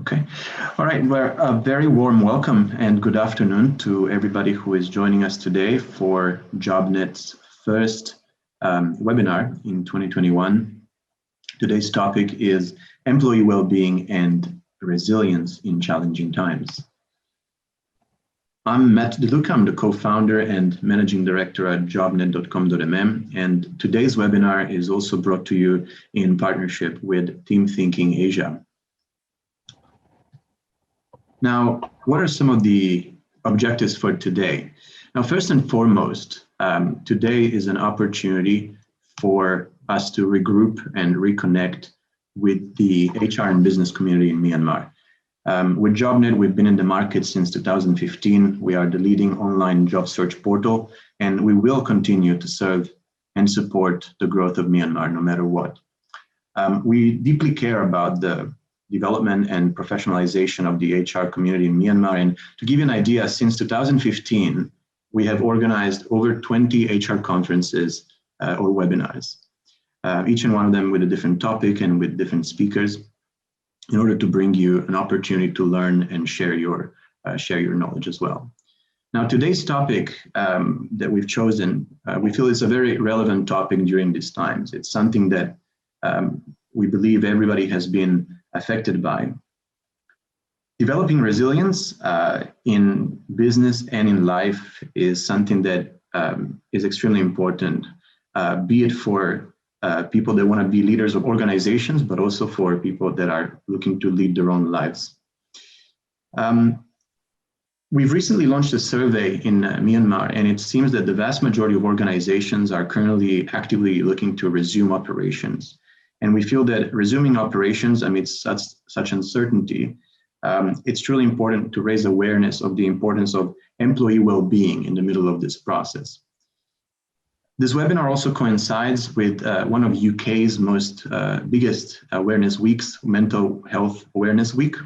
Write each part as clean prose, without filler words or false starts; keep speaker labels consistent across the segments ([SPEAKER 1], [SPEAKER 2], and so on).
[SPEAKER 1] Okay. All right. Well, a very warm welcome and good afternoon to everybody who is joining us today for JobNet's first webinar in 2021. Today's topic is employee well-being and resilience in challenging times. I'm Matt DeLuca. I'm the co-founder and managing director at JobNet.com.mm, and today's webinar is also brought to you in partnership with Team Thinking Asia. Now, what are some of the objectives for today? Now, first and foremost, today is an opportunity for us to regroup and reconnect with the HR and business community in Myanmar. With JobNet, we've been in the market since 2015. We are the leading online job search portal, and we will continue to serve and support the growth of Myanmar no matter what. We deeply care about the development and professionalization of the HR community in Myanmar. And to give you an idea, since 2015, we have organized over 20 HR conferences or webinars, each and one of them with a different topic and with different speakers, in order to bring you an opportunity to learn and share your knowledge as well. Now, today's topic that we've chosen, we feel is a very relevant topic during these times. It's something that we believe everybody has been affected by. Developing resilience in business and in life is something that is extremely important, be it for people that want to be leaders of organizations, but also for people that are looking to lead their own lives. We've recently launched a survey in Myanmar, and it seems that the vast majority of organizations are currently actively looking to resume operations. And we feel that resuming operations amidst such uncertainty, it's truly important to raise awareness of the importance of employee well-being in the middle of this process. This webinar also coincides with one of UK's most biggest awareness weeks, Mental Health Awareness Week.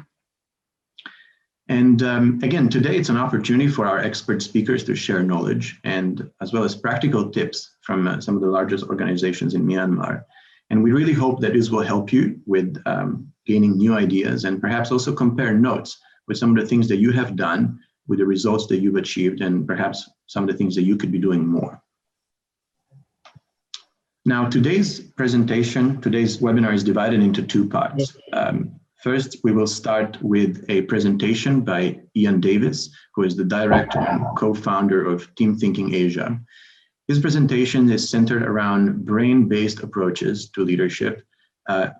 [SPEAKER 1] And again, today it's an opportunity for our expert speakers to share knowledge and as well as practical tips from some of the largest organizations in Myanmar. And we really hope that this will help you with gaining new ideas and perhaps also compare notes with some of the things that you have done with the results that you've achieved and perhaps some of the things that you could be doing more. Now, today's webinar is divided into two parts. First, we will start with a presentation by Ian Davies, who is the director and co-founder of Team Thinking Asia. His presentation is centered around brain-based approaches to leadership,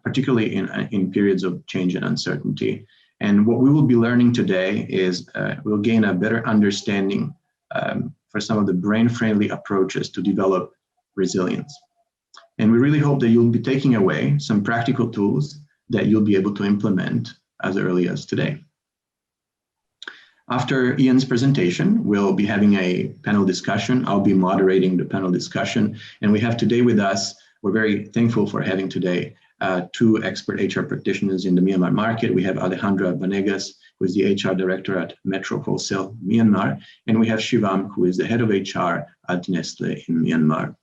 [SPEAKER 1] particularly in periods of change and uncertainty. And what we will be learning today is we'll gain a better understanding for some of the brain-friendly approaches to develop resilience. And we really hope that you'll be taking away some practical tools that you'll be able to implement as early as today. After Ian's presentation, we'll be having a panel discussion. I'll be moderating the panel discussion. And we have today with us, we're very thankful for having today two expert HR practitioners in the Myanmar market. We have Alejandra Vanegas, who is the HR director at Metro Wholesale Myanmar. And we have Shivam, who is the head of HR at Nestle in Myanmar.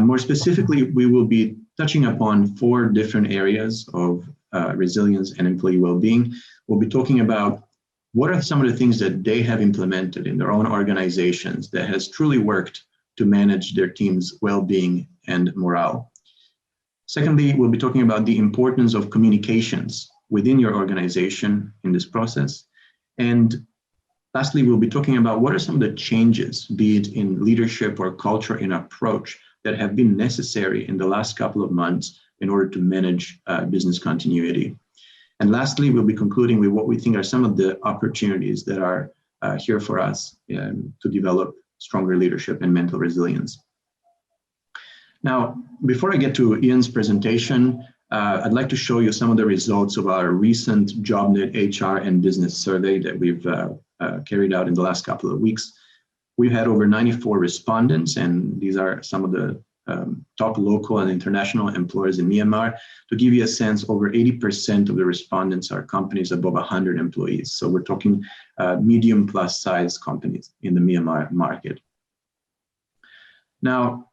[SPEAKER 1] More specifically, we will be touching upon 4 different areas of resilience and employee well-being. We'll be talking about what are some of the things that they have implemented in their own organizations that has truly worked to manage their team's well-being and morale. Secondly, we'll be talking about the importance of communications within your organization in this process. And lastly, we'll be talking about what are some of the changes, be it in leadership or culture in approach, that have been necessary in the last couple of months in order to manage business continuity. And lastly, we'll be concluding with what we think are some of the opportunities that are here for us to develop stronger leadership and mental resilience. Now, before I get to Ian's presentation, I'd like to show you some of the results of our recent JobNet HR and business survey that we've carried out in the last couple of weeks. We've had over 94 respondents, and these are some of the top local and international employers in Myanmar. To give you a sense, over 80% of the respondents are companies above 100 employees. So we're talking medium plus size companies in the Myanmar market. Now,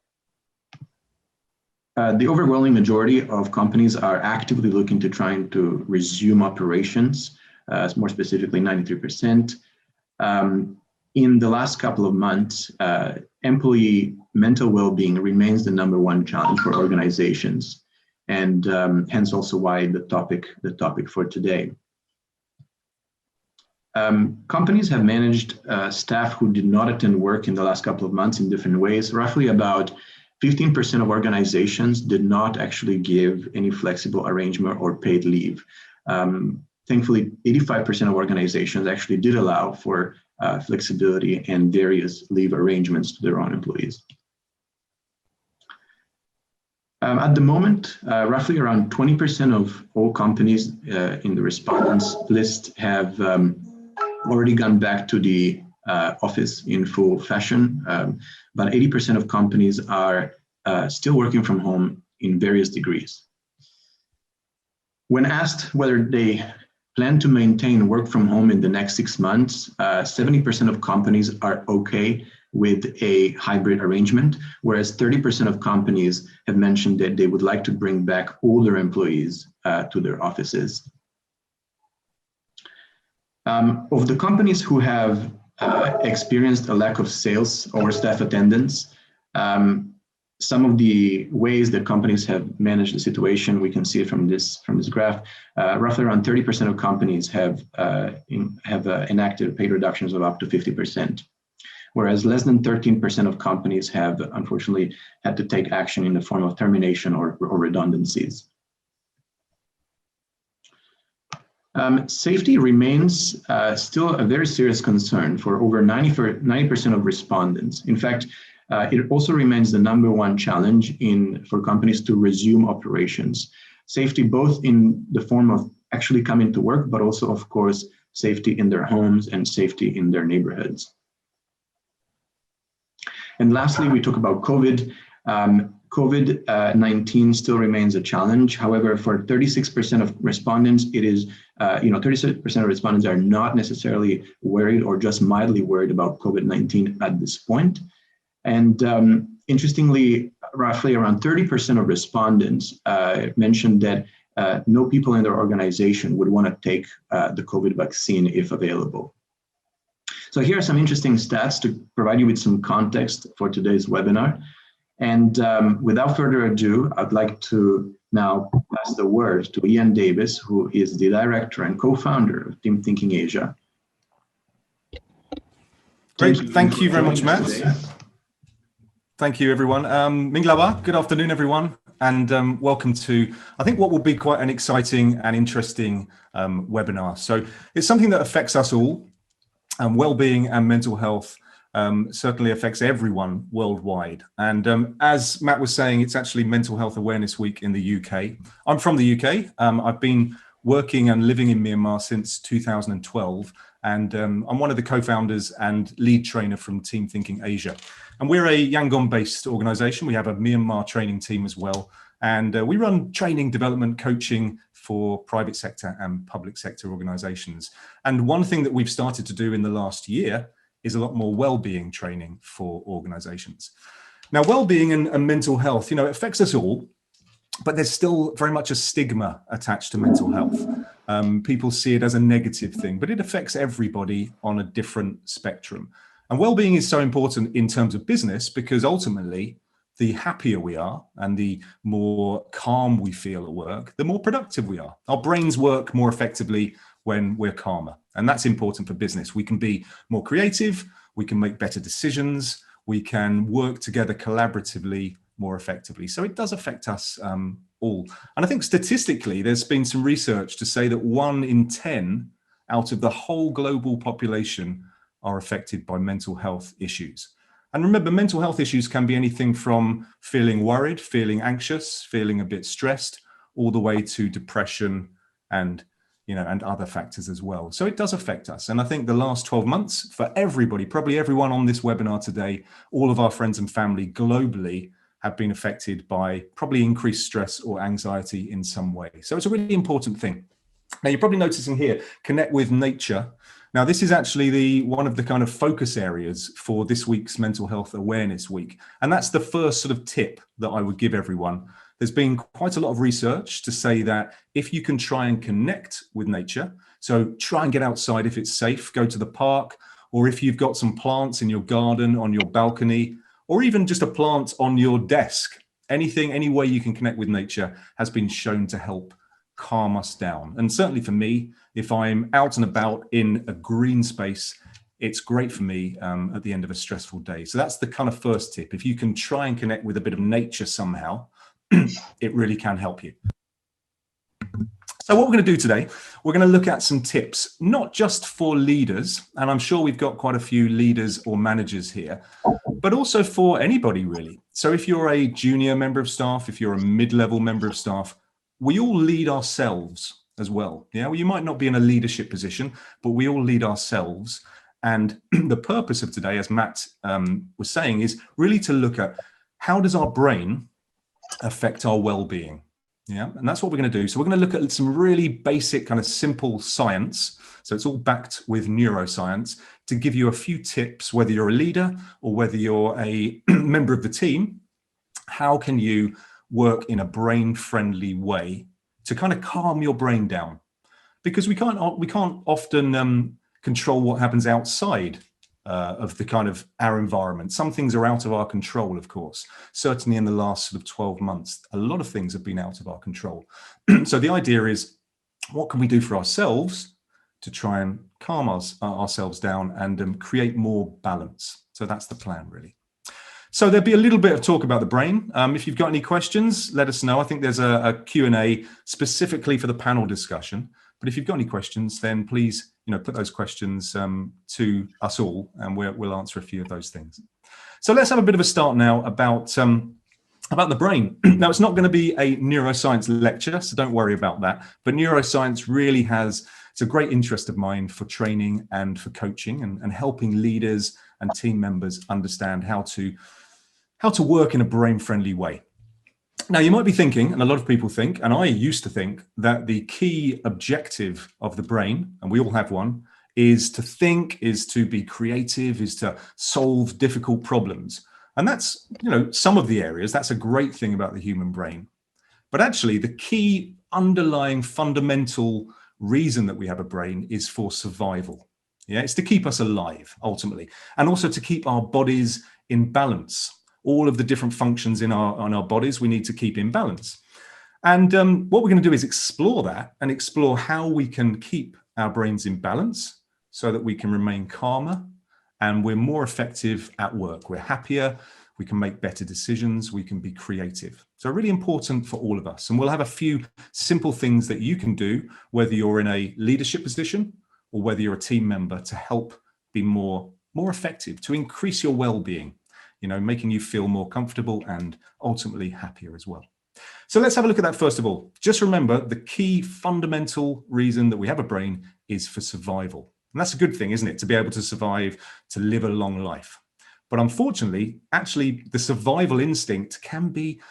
[SPEAKER 1] The overwhelming majority of companies are actively looking to trying to resume operations, more specifically 93%. In the last couple of months, employee mental well-being remains the #1 challenge for organizations, and hence also why the topic for today. Companies have managed staff who did not attend work in the last couple of months in different ways. Roughly about 15% of organizations did not actually give any flexible arrangement or paid leave. Thankfully, 85% of organizations actually did allow for flexibility and various leave arrangements to their own employees. At the moment, roughly around 20% of all companies in the respondents list have already gone back to the office in full fashion. About 80% of companies are still working from home in various degrees. When asked whether they plan to maintain work from home in the next 6 months, 70% of companies are okay with a hybrid arrangement, whereas 30% of companies have mentioned that they would like to bring back all their employees to their offices. Of the companies who have experienced a lack of sales or staff attendance, some of the ways that companies have managed the situation, we can see it from this graph. Roughly around 30% of companies have enacted paid reductions of up to 50%, whereas less than 13% of companies have unfortunately had to take action in the form of termination or redundancies. Safety remains still a very serious concern for over 90% of respondents. In fact, it also remains the #1 challenge for companies to resume operations. Safety both in the form of actually coming to work, but also, of course, safety in their homes and safety in their neighborhoods. And lastly, we talk about COVID. COVID-19 still remains a challenge. However, for 36% of respondents, it is, 36% of respondents are not necessarily worried or just mildly worried about COVID-19 at this point. And interestingly, roughly around 30% of respondents mentioned that no people in their organization would want to take the COVID vaccine if available. So here are some interesting stats to provide you with some context for today's webinar. And without further ado, I'd like to now pass the word to Ian Davies, who is the director and co-founder of Team Thinking Asia.
[SPEAKER 2] Great, thank you very much, Matt. Thank you, everyone. Minglaba, good afternoon, everyone, and welcome to, I think, what will be quite an exciting and interesting webinar. So it's something that affects us all. Well-being and mental health certainly affects everyone worldwide. And as Matt was saying, it's actually Mental Health Awareness Week in the UK. I'm from the UK. I've been working and living in Myanmar since 2012. And I'm one of the co-founders and lead trainer from Team Thinking Asia. And we're a Yangon-based organization. We have a Myanmar training team as well. And we run training, development, coaching for private sector and public sector organizations. And one thing that we've started to do in the last year is a lot more well-being training for organizations. Now, well-being and mental health, it affects us all, but there's still very much a stigma attached to mental health. People see it as a negative thing, but it affects everybody on a different spectrum. And well-being is so important in terms of business because ultimately, the happier we are and the more calm we feel at work, the more productive we are. Our brains work more effectively when we're calmer. And that's important for business. We can be more creative, we can make better decisions, we can work together collaboratively more effectively. So it does affect us all. And I think statistically, there's been some research to say that 1 in 10 out of the whole global population are affected by mental health issues. And remember, mental health issues can be anything from feeling worried, feeling anxious, feeling a bit stressed, all the way to depression and other factors as well. So it does affect us. And I think the last 12 months for everybody, probably everyone on this webinar today, all of our friends and family globally have been affected by probably increased stress or anxiety in some way. So it's a really important thing. Now you're probably noticing here, connect with nature. Now this is actually one of the kind of focus areas for this week's Mental Health Awareness Week. And that's the first sort of tip that I would give everyone. There's been quite a lot of research to say that if you can try and connect with nature, so try and get outside if it's safe, go to the park, or if you've got some plants in your garden, on your balcony, or even just a plant on your desk, anything, any way you can connect with nature has been shown to help calm us down. And certainly for me, if I'm out and about in a green space, it's great for me at the end of a stressful day. So that's the kind of first tip. If you can try and connect with a bit of nature somehow, it really can help you. So what we're going to do today, we're going to look at some tips, not just for leaders, and I'm sure we've got quite a few leaders or managers here, but also for anybody really. So if you're a junior member of staff, if you're a mid-level member of staff, we all lead ourselves as well. Yeah, well, you might not be in a leadership position, but we all lead ourselves. And the purpose of today, as Matt was saying, is really to look at how does our brain affect our well-being. Yeah, and that's what we're going to do. So we're going to look at some really basic kind of simple science. So it's all backed with neuroscience to give you a few tips, whether you're a leader or whether you're a member of the team. How can you work in a brain-friendly way to kind of calm your brain down? Because we can't often control what happens outside of the kind of our environment. Some things are out of our control, of course. Certainly in the last sort of 12 months, a lot of things have been out of our control. So the idea is, what can we do for ourselves to try and calm ourselves down and create more balance? So that's the plan, really. So there'll be a little bit of talk about the brain. If you've got any questions, let us know. I think there's a Q&A specifically for the panel discussion. But if you've got any questions, then please, put those questions to us all, and we'll answer a few of those things. So let's have a bit of a start now about the brain. Now, it's not going to be a neuroscience lecture, so don't worry about that. But neuroscience really it's a great interest of mine for training and for coaching and helping leaders and team members understand how to work in a brain-friendly way. Now, you might be thinking, and a lot of people think, and I used to think, that the key objective of the brain, and we all have one, is to think, is to be creative, is to solve difficult problems. And that's, some of the areas, that's a great thing about the human brain. But actually, the key underlying fundamental reason that we have a brain is for survival. Yeah, it's to keep us alive, ultimately, and also to keep our bodies in balance. All of the different functions on our bodies, we need to keep in balance. And what we're going to do is explore that and explore how we can keep our brains in balance so that we can remain calmer and we're more effective at work. We're happier, we can make better decisions, we can be creative. So really important for all of us. And we'll have a few simple things that you can do, whether you're in a leadership position or whether you're a team member, to help be more effective, to increase your well-being. Making you feel more comfortable and ultimately happier as well. So let's have a look at that first of all. Just remember, the key fundamental reason that we have a brain is for survival. And that's a good thing, isn't it? To be able to survive, to live a long life. But unfortunately, actually, the survival instinct can be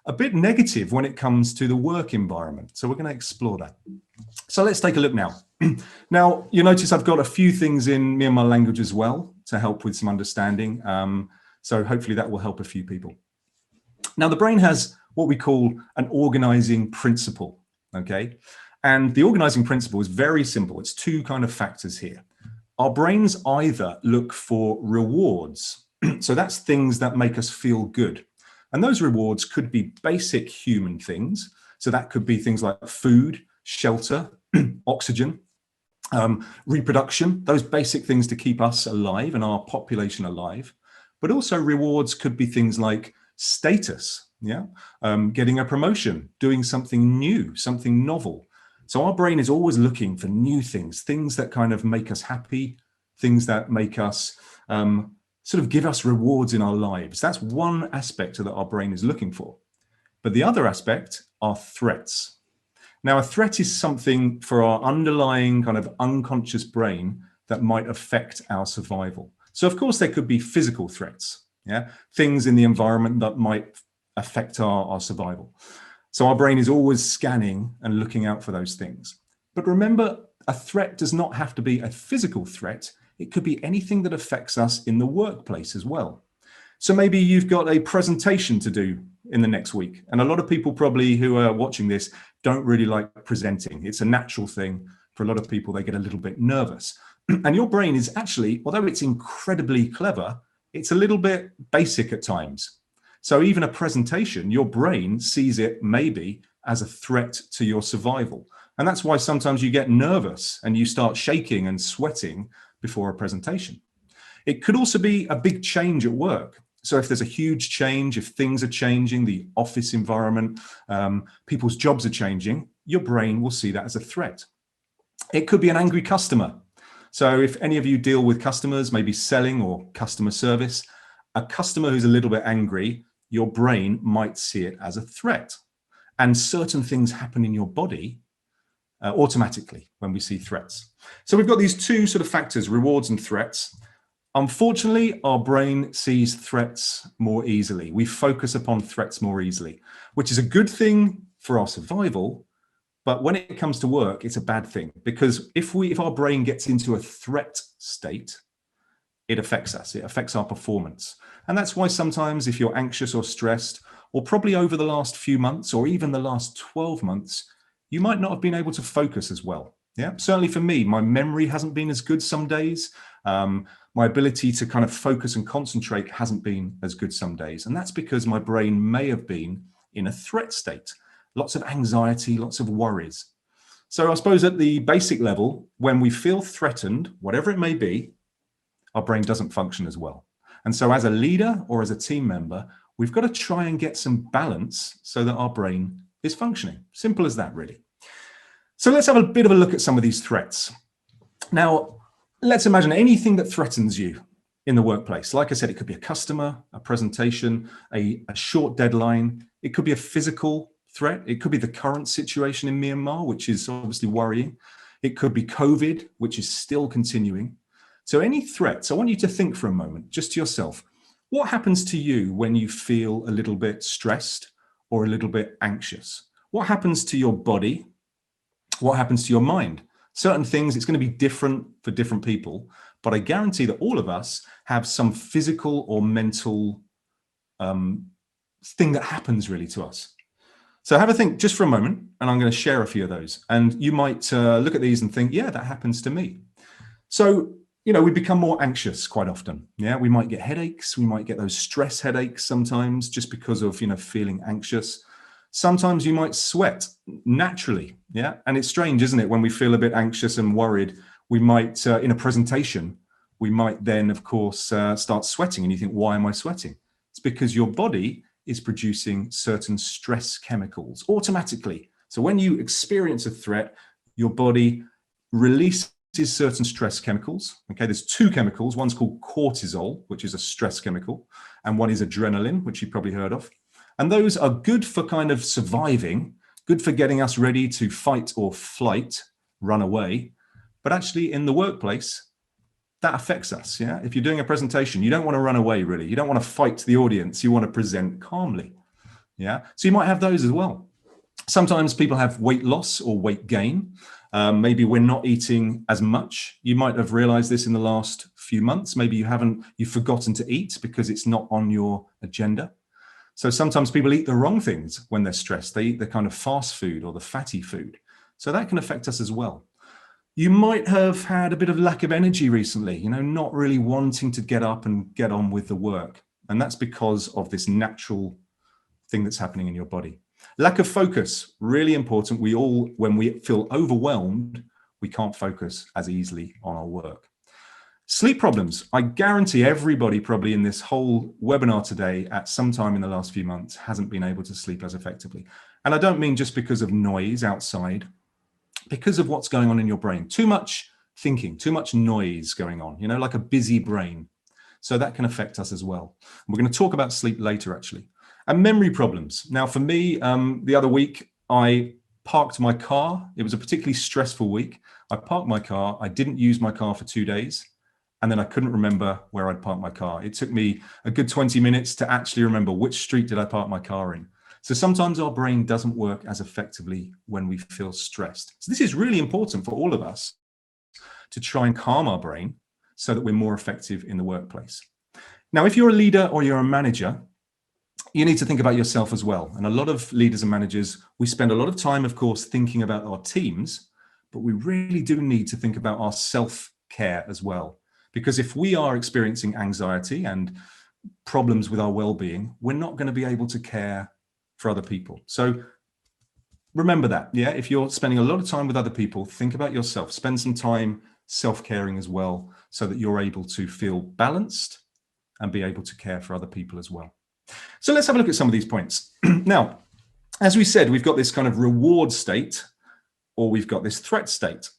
[SPEAKER 2] a bit negative when it comes to the work environment. So we're going to explore that. So let's take a look now. Now, you'll notice I've got a few things in Myanmar language as well to help with some understanding. So hopefully that will help a few people. Now, the brain has what we call an organizing principle, okay? And the organizing principle is very simple. It's two kind of factors here. Our brains either look for rewards. So that's things that make us feel good. And those rewards could be basic human things. So that could be things like food, shelter, oxygen, reproduction, those basic things to keep us alive and our population alive. But also rewards could be things like status, getting a promotion, doing something new, something novel. So our brain is always looking for new things that kind of make us happy, things that make us sort of give us rewards in our lives. That's one aspect that our brain is looking for. But the other aspect are threats. Now, a threat is something for our underlying kind of unconscious brain that might affect our survival. So, of course, there could be physical threats, things in the environment that might affect our survival. So our brain is always scanning and looking out for those things. But remember, a threat does not have to be a physical threat. It could be anything that affects us in the workplace as well. So maybe you've got a presentation to do in the next week. And a lot of people probably who are watching this don't really like presenting. It's a natural thing for a lot of people. They get a little bit nervous. And your brain is actually, although it's incredibly clever, it's a little bit basic at times. So even a presentation, your brain sees it maybe as a threat to your survival. And that's why sometimes you get nervous and you start shaking and sweating before a presentation. It could also be a big change at work. So if there's a huge change, if things are changing, the office environment, people's jobs are changing, your brain will see that as a threat. It could be an angry customer. So if any of you deal with customers, maybe selling or customer service, a customer who's a little bit angry, your brain might see it as a threat. And certain things happen in your body automatically when we see threats. So we've got these two sort of factors, rewards and threats. Unfortunately, our brain sees threats more easily. We focus upon threats more easily, which is a good thing for our survival. But when it comes to work, it's a bad thing, because if our brain gets into a threat state, it affects us. It affects our performance. And that's why sometimes if you're anxious or stressed, or probably over the last few months or even the last 12 months, you might not have been able to focus as well. Yeah, certainly for me, my memory hasn't been as good some days. My ability to kind of focus and concentrate hasn't been as good some days. And that's because my brain may have been in a threat state. Lots of anxiety, lots of worries. So I suppose at the basic level, when we feel threatened, whatever it may be, our brain doesn't function as well. And so as a leader or as a team member, we've got to try and get some balance so that our brain is functioning. Simple as that, really. So let's have a bit of a look at some of these threats. Now, let's imagine anything that threatens you in the workplace. Like I said, it could be a customer, a presentation, a short deadline. It could be a physical threat. It could be the current situation in Myanmar, which is obviously worrying. It could be COVID, which is still continuing. So any threats, I want you to think for a moment, just to yourself, what happens to you when you feel a little bit stressed or a little bit anxious? What happens to your body? What happens to your mind? Certain things, it's going to be different for different people, but I guarantee that all of us have some physical or mental thing that happens really to us. So have a think just for a moment, and I'm going to share a few of those. And you might look at these and think, yeah, that happens to me. So, we become more anxious quite often. Yeah, we might get headaches. We might get those stress headaches sometimes just because of, feeling anxious. Sometimes you might sweat naturally. Yeah, and it's strange, isn't it? When we feel a bit anxious and worried, we might, in a presentation, we might then, of course, start sweating. And you think, why am I sweating? It's because your body is producing certain stress chemicals automatically. So when you experience a threat, your body releases certain stress chemicals. Okay, there's two chemicals. One's called cortisol, which is a stress chemical, and one is adrenaline, which you've probably heard of. And those are good for kind of surviving, good for getting us ready to fight or flight, run away. But actually in the workplace, that affects us. Yeah. If you're doing a presentation, you don't want to run away, really. You don't want to fight the audience. You want to present calmly. Yeah. So you might have those as well. Sometimes people have weight loss or weight gain. Maybe we're not eating as much. You might have realized this in the last few months. Maybe you've forgotten to eat because it's not on your agenda. So sometimes people eat the wrong things when they're stressed. They eat the kind of fast food or the fatty food. So that can affect us as well. You might have had a bit of lack of energy recently, not really wanting to get up and get on with the work. And that's because of this natural thing that's happening in your body. Lack of focus, really important. When we feel overwhelmed, we can't focus as easily on our work. Sleep problems. I guarantee everybody probably in this whole webinar today at some time in the last few months hasn't been able to sleep as effectively. And I don't mean just because of noise outside, because of what's going on in your brain. Too much thinking, too much noise going on, like a busy brain. So that can affect us as well. We're going to talk about sleep later, actually. And memory problems. Now, for me, the other week, I parked my car. It was a particularly stressful week. I parked my car. I didn't use my car for 2 days. And then I couldn't remember where I'd parked my car. It took me a good 20 minutes to actually remember which street did I park my car in. So sometimes our brain doesn't work as effectively when we feel stressed. So this is really important for all of us to try and calm our brain so that we're more effective in the workplace. Now, if you're a leader or you're a manager, you need to think about yourself as well. And a lot of leaders and managers, we spend a lot of time, of course, thinking about our teams, but we really do need to think about our self-care as well. Because if we are experiencing anxiety and problems with our well-being, we're not going to be able to care for other people. So remember that, yeah? If you're spending a lot of time with other people, think about yourself. Spend some time self-caring as well, so that you're able to feel balanced and be able to care for other people as well. So let's have a look at some of these points. Now, as we said, we've got this kind of reward state, or we've got this threat state.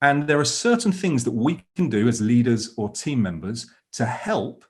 [SPEAKER 2] And there are certain things that we can do as leaders or team members to help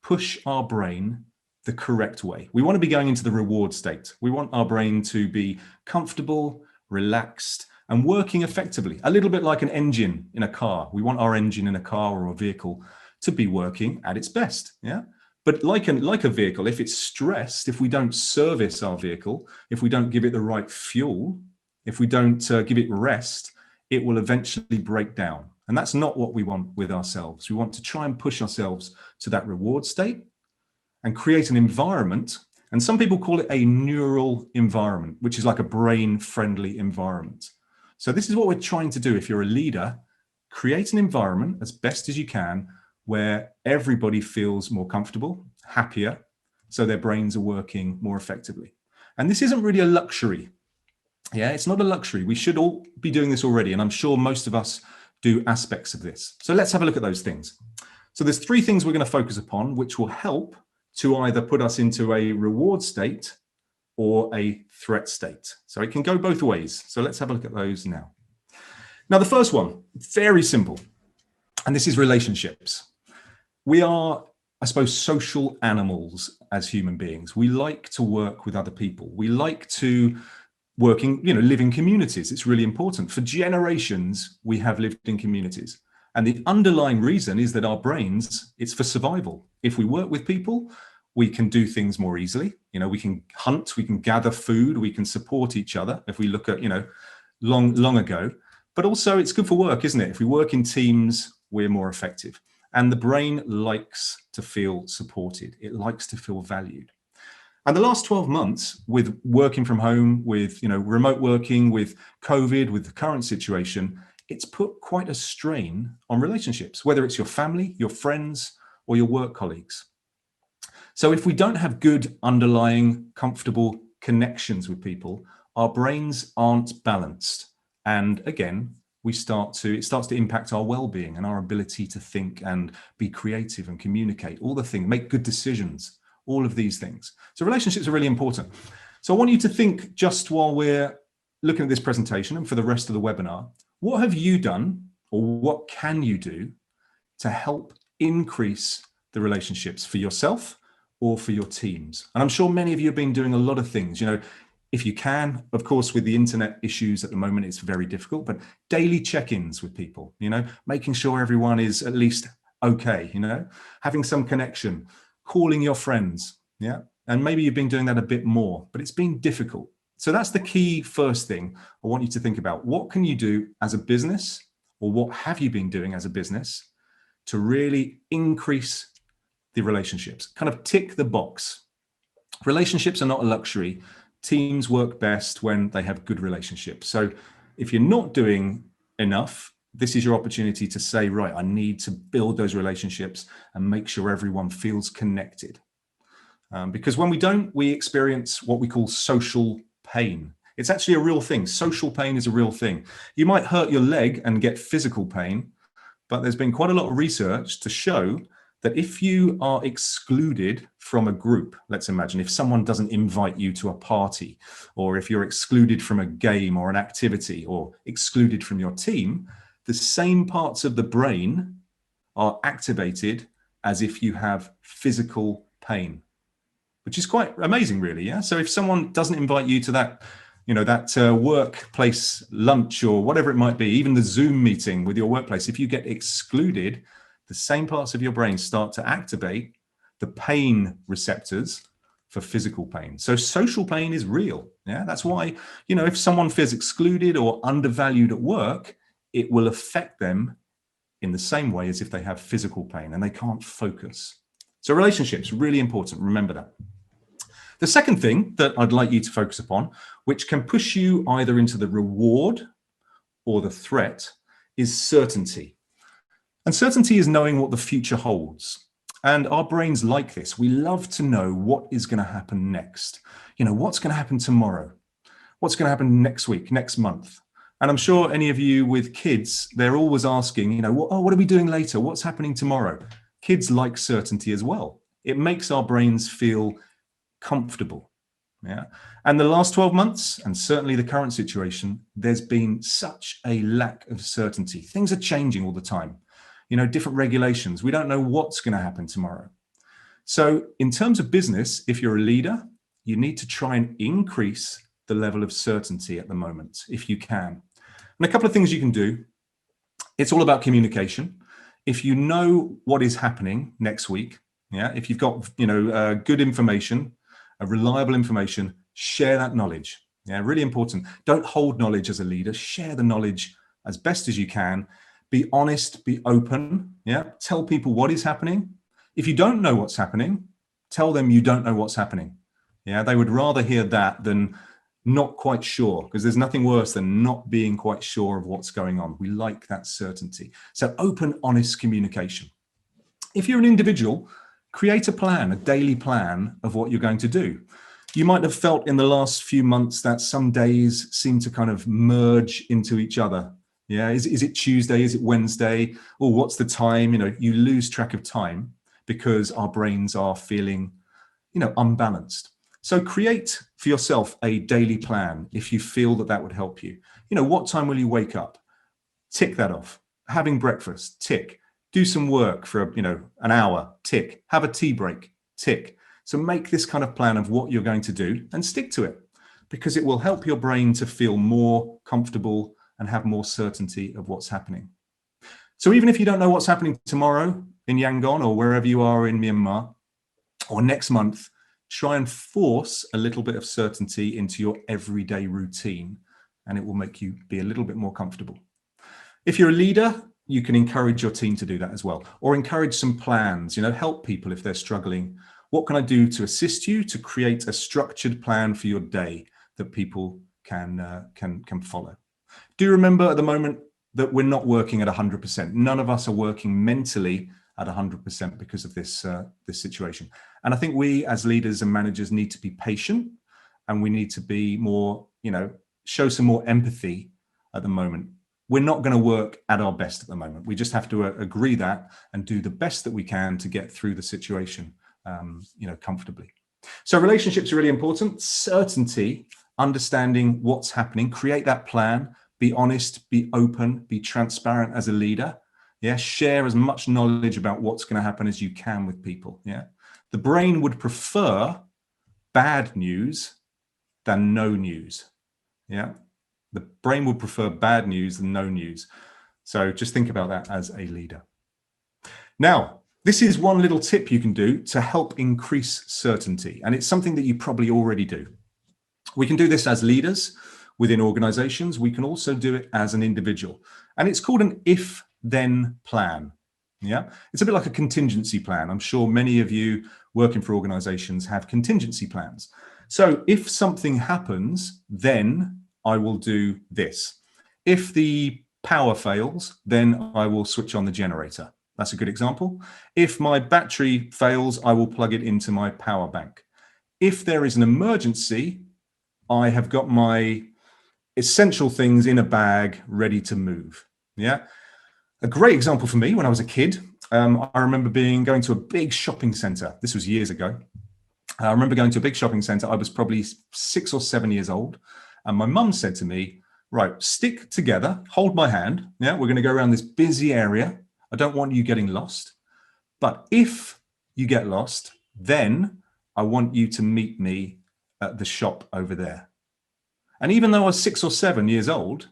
[SPEAKER 2] push our brain the correct way. We want to be going into the reward state. We want our brain to be comfortable, relaxed, and working effectively, a little bit like an engine in a car. We want our engine in a car or a vehicle to be working at its best, yeah? But like a vehicle, if it's stressed, if we don't service our vehicle, if we don't give it the right fuel, if we don't give it rest, it will eventually break down. And that's not what we want with ourselves. We want to try and push ourselves to that reward state and create an environment. And some people call it a neural environment, which is like a brain-friendly environment. So this is what we're trying to do. If you're a leader, create an environment as best as you can where everybody feels more comfortable, happier, so their brains are working more effectively. And this isn't really a luxury. Yeah, it's not a luxury. We should all be doing this already. And I'm sure most of us do aspects of this. So let's have a look at those things. So there's 3 things we're going to focus upon, which will help to either put us into a reward state or a threat state. So it can go both ways. So let's have a look at those now. Now, the first one, very simple. And this is relationships. We are, I suppose, social animals as human beings. We like to work with other people. We like to live in communities. It's really important. For generations, we have lived in communities. And the underlying reason is that our brains, it's for survival. If we work with people, we can do things more easily. We can hunt, we can gather food, we can support each other. If we look at, long ago, but also it's good for work, isn't it? If we work in teams, we're more effective. And the brain likes to feel supported. It likes to feel valued. And the last 12 months with working from home, with remote working, with COVID, with the current situation, it's put quite a strain on relationships, whether it's your family, your friends, or your work colleagues. So if we don't have good underlying comfortable connections with people, our brains aren't balanced. And again, it starts to impact our well-being and our ability to think and be creative and communicate, all the things, make good decisions, all of these things. So relationships are really important. So I want you to think, just while we're looking at this presentation and for the rest of the webinar, what have you done or what can you do to help increase the relationships for yourself or for your teams? And I'm sure many of you have been doing a lot of things, if you can. Of course, with the internet issues at the moment, it's very difficult, but daily check-ins with people, making sure everyone is at least okay, having some connection, calling your friends, yeah. And maybe you've been doing that a bit more, but it's been difficult. So that's the key first thing I want you to think about. What can you do as a business, or what have you been doing as a business to really increase the relationships? Kind of tick the box. Relationships are not a luxury. Teams work best when they have good relationships. So if you're not doing enough, this is your opportunity to say, right, I need to build those relationships and make sure everyone feels connected. Because when we don't, we experience what we call social pain. It's actually a real thing. Social pain is a real thing. You might hurt your leg and get physical pain, but there's been quite a lot of research to show that if you are excluded from a group, let's imagine if someone doesn't invite you to a party, or if you're excluded from a game or an activity, or excluded from your team, the same parts of the brain are activated as if you have physical pain, which is quite amazing, really. Yeah. So if someone doesn't invite you to that, workplace lunch or whatever it might be, even the Zoom meeting with your workplace, if you get excluded, the same parts of your brain start to activate the pain receptors for physical pain. So social pain is real. Yeah. That's why, if someone feels excluded or undervalued at work, it will affect them in the same way as if they have physical pain and they can't focus. So relationships, really important. Remember that. The second thing that I'd like you to focus upon, which can push you either into the reward or the threat, is certainty. And certainty is knowing what the future holds. And our brains like this. We love to know what is going to happen next. You know, what's going to happen tomorrow? What's going to happen next week, next month? And I'm sure any of you with kids, they're always asking, you know, what are we doing later? What's happening tomorrow? Kids like certainty as well. It makes our brains feel comfortable. Yeah. And the last 12 months, and certainly the current situation, there's been such a lack of certainty. Things are changing all the time. You know, different regulations. We don't know what's going to happen tomorrow. So in terms of business, if you're a leader, you need to try and increase the level of certainty at the moment, if you can. And a couple of things you can do. It's all about communication. If you know what is happening next week, yeah, if you've got, you know, good information, reliable information, share that knowledge. Yeah, really important. Don't hold knowledge as a leader. Share the knowledge as best as you can. Be honest, be open. Yeah, tell people what is happening. If you don't know what's happening, tell them you don't know what's happening. Yeah, they would rather hear that than not quite sure, because there's nothing worse than not being quite sure of what's going on. We like that certainty. So open, honest communication. If you're an individual, create a plan, a daily plan of what you're going to do. You might have felt in the last few months that some days seem to kind of merge into each other. Yeah, is it Tuesday? Is it Wednesday? Or what's the time? You know, you lose track of time because our brains are feeling, you know, unbalanced. So create for yourself a daily plan if you feel that that would help you. You know, what time will you wake up? Tick that off. Having breakfast, tick. Do some work for, you know, an hour, tick. Have a tea break, tick. So make this kind of plan of what you're going to do and stick to it, because it will help your brain to feel more comfortable and have more certainty of what's happening. So even if you don't know what's happening tomorrow in Yangon or wherever you are in Myanmar, or next month, try and force a little bit of certainty into your everyday routine, and it will make you be a little bit more comfortable. If you're a leader, you can encourage your team to do that as well, or encourage some plans, you know, help people if they're struggling. What can I do to assist you to create a structured plan for your day that people can follow? Do remember at the moment that we're not working at 100%. None of us are working mentally at 100% because of this situation. And I think we as leaders and managers need to be patient, and we need to be more, you know, show some more empathy at the moment. We're not going to work at our best at the moment. We just have to agree that and do the best that we can to get through the situation, you know, comfortably. So relationships are really important. Certainty, understanding what's happening, create that plan, be honest, be open, be transparent as a leader. Yeah, share as much knowledge about what's going to happen as you can with people. Yeah, the brain would prefer bad news than no news. Yeah, the brain would prefer bad news than no news. So just think about that as a leader. Now, this is one little tip you can do to help increase certainty, and it's something that you probably already do. We can do this as leaders within organizations. We can also do it as an individual, and it's called an if-then plan. Yeah, it's a bit like a contingency plan. I'm sure many of you working for organizations have contingency plans. So if something happens, then I will do this. If the power fails, then I will switch on the generator. That's a good example. If my battery fails, I will plug it into my power bank. If there is an emergency, I have got my essential things in a bag ready to move. Yeah. A great example for me when I was a kid, I remember going to a big shopping center. This was years ago. I remember going to a big shopping center. I was probably 6 or 7 years old. And my mum said to me, right, stick together, hold my hand. Yeah, we're going to go around this busy area. I don't want you getting lost. But if you get lost, then I want you to meet me at the shop over there. And even though I was 6 or 7 years old,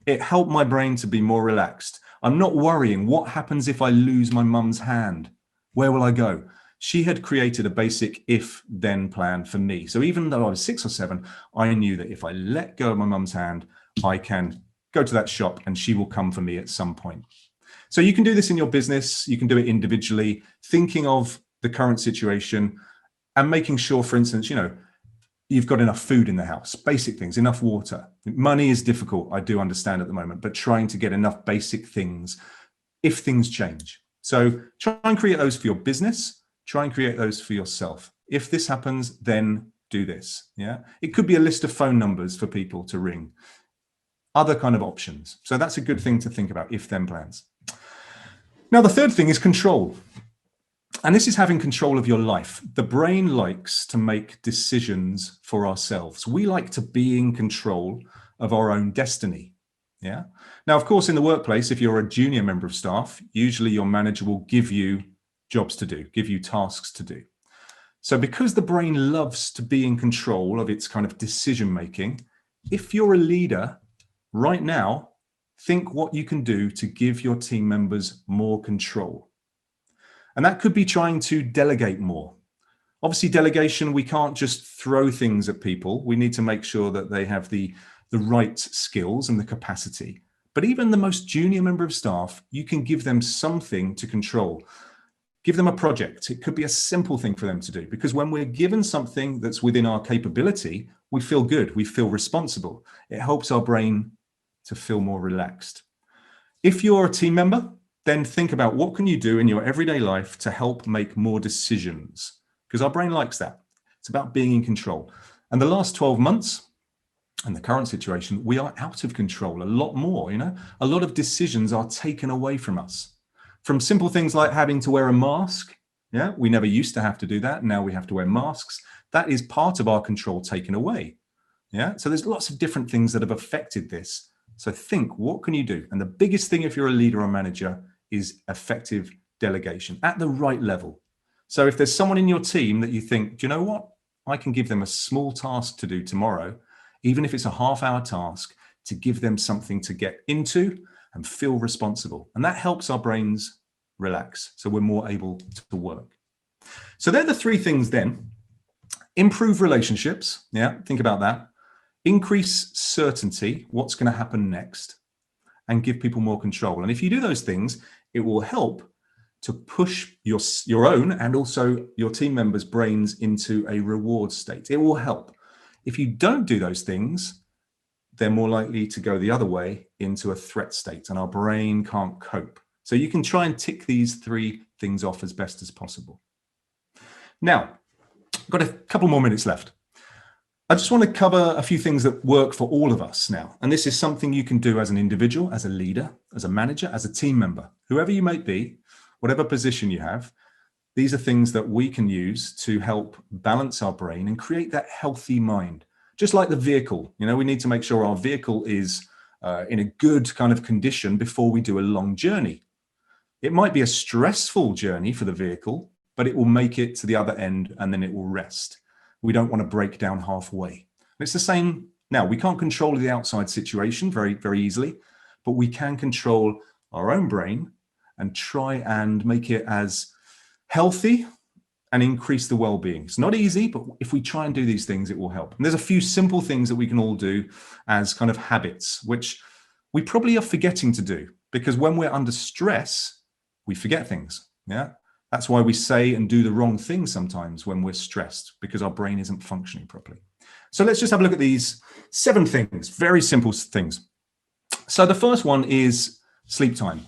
[SPEAKER 2] it helped my brain to be more relaxed. I'm not worrying, what happens if I lose my mum's hand? Where will I go? She had created a basic if-then plan for me. So even though I was 6 or 7, I knew that if I let go of my mum's hand, I can go to that shop and she will come for me at some point. So you can do this in your business. You can do it individually, thinking of the current situation, And making sure, for instance, you've got enough food in the house, basic things, enough water. Money is difficult, I do understand at the moment, but trying to get enough basic things if things change. So try and create those for your business, try and create those for yourself. If this happens, then do this. Yeah. It could be a list of phone numbers for people to ring, other kind of options. So that's a good thing to think about, if then plans. Now, the third thing is control. And this is having control of your life. The brain likes to make decisions for ourselves. We like to be in control of our own destiny. Yeah. Now, of course, in the workplace, if you're a junior member of staff, usually your manager will give you jobs to do, give you tasks to do. So because the brain loves to be in control of its kind of decision making, if you're a leader right now, think what you can do to give your team members more control. And that could be trying to delegate more. Obviously, delegation, we can't just throw things at people. We need to make sure that they have the right skills and the capacity. But even the most junior member of staff, you can give them something to control. Give them a project. It could be a simple thing for them to do, because when we're given something that's within our capability, we feel good, we feel responsible. It helps our brain to feel more relaxed. If you're a team member, then think about what can you do in your everyday life to help make more decisions, because our brain likes that. It's about being in control. And the last 12 months and the current situation, we are out of control a lot more. A lot of decisions are taken away from us, from simple things like having to wear a mask. Yeah, we never used to have to do that. Now we have to wear masks. That is part of our control taken away. Yeah, so there's lots of different things that have affected this. So think, what can you do? And the biggest thing, if you're a leader or manager, is effective delegation at the right level. So if there's someone in your team that you think, do you know what? I can give them a small task to do tomorrow, even if it's a half-hour task, to give them something to get into and feel responsible. And that helps our brains relax, so we're more able to work. So they're the three things then. Improve relationships. Yeah, think about that. Increase certainty, what's going to happen next, and give people more control. And if you do those things, it will help to push your own and also your team members' brains into a reward state. It will help. If you don't do those things, they're more likely to go the other way into a threat state, and our brain can't cope. So you can try and tick these three things off as best as possible. Now, I've got a couple more minutes left. I just want to cover a few things that work for all of us now. And this is something you can do as an individual, as a leader, as a manager, as a team member, whoever you might be, whatever position you have. These are things that we can use to help balance our brain and create that healthy mind. Just like the vehicle, we need to make sure our vehicle is in a good kind of condition before we do a long journey. It might be a stressful journey for the vehicle, but it will make it to the other end and then it will rest. We don't want to break down halfway. It's the same now. We can't control the outside situation very, very easily, but we can control our own brain and try and make it as healthy and increase the well-being. It's not easy, but if we try and do these things, it will help. And there's a few simple things that we can all do as kind of habits, which we probably are forgetting to do, because when we're under stress, we forget things. Yeah. That's why we say and do the wrong thing sometimes when we're stressed, because our brain isn't functioning properly. So let's just have a look at these 7 things, very simple things. So the first one is sleep time.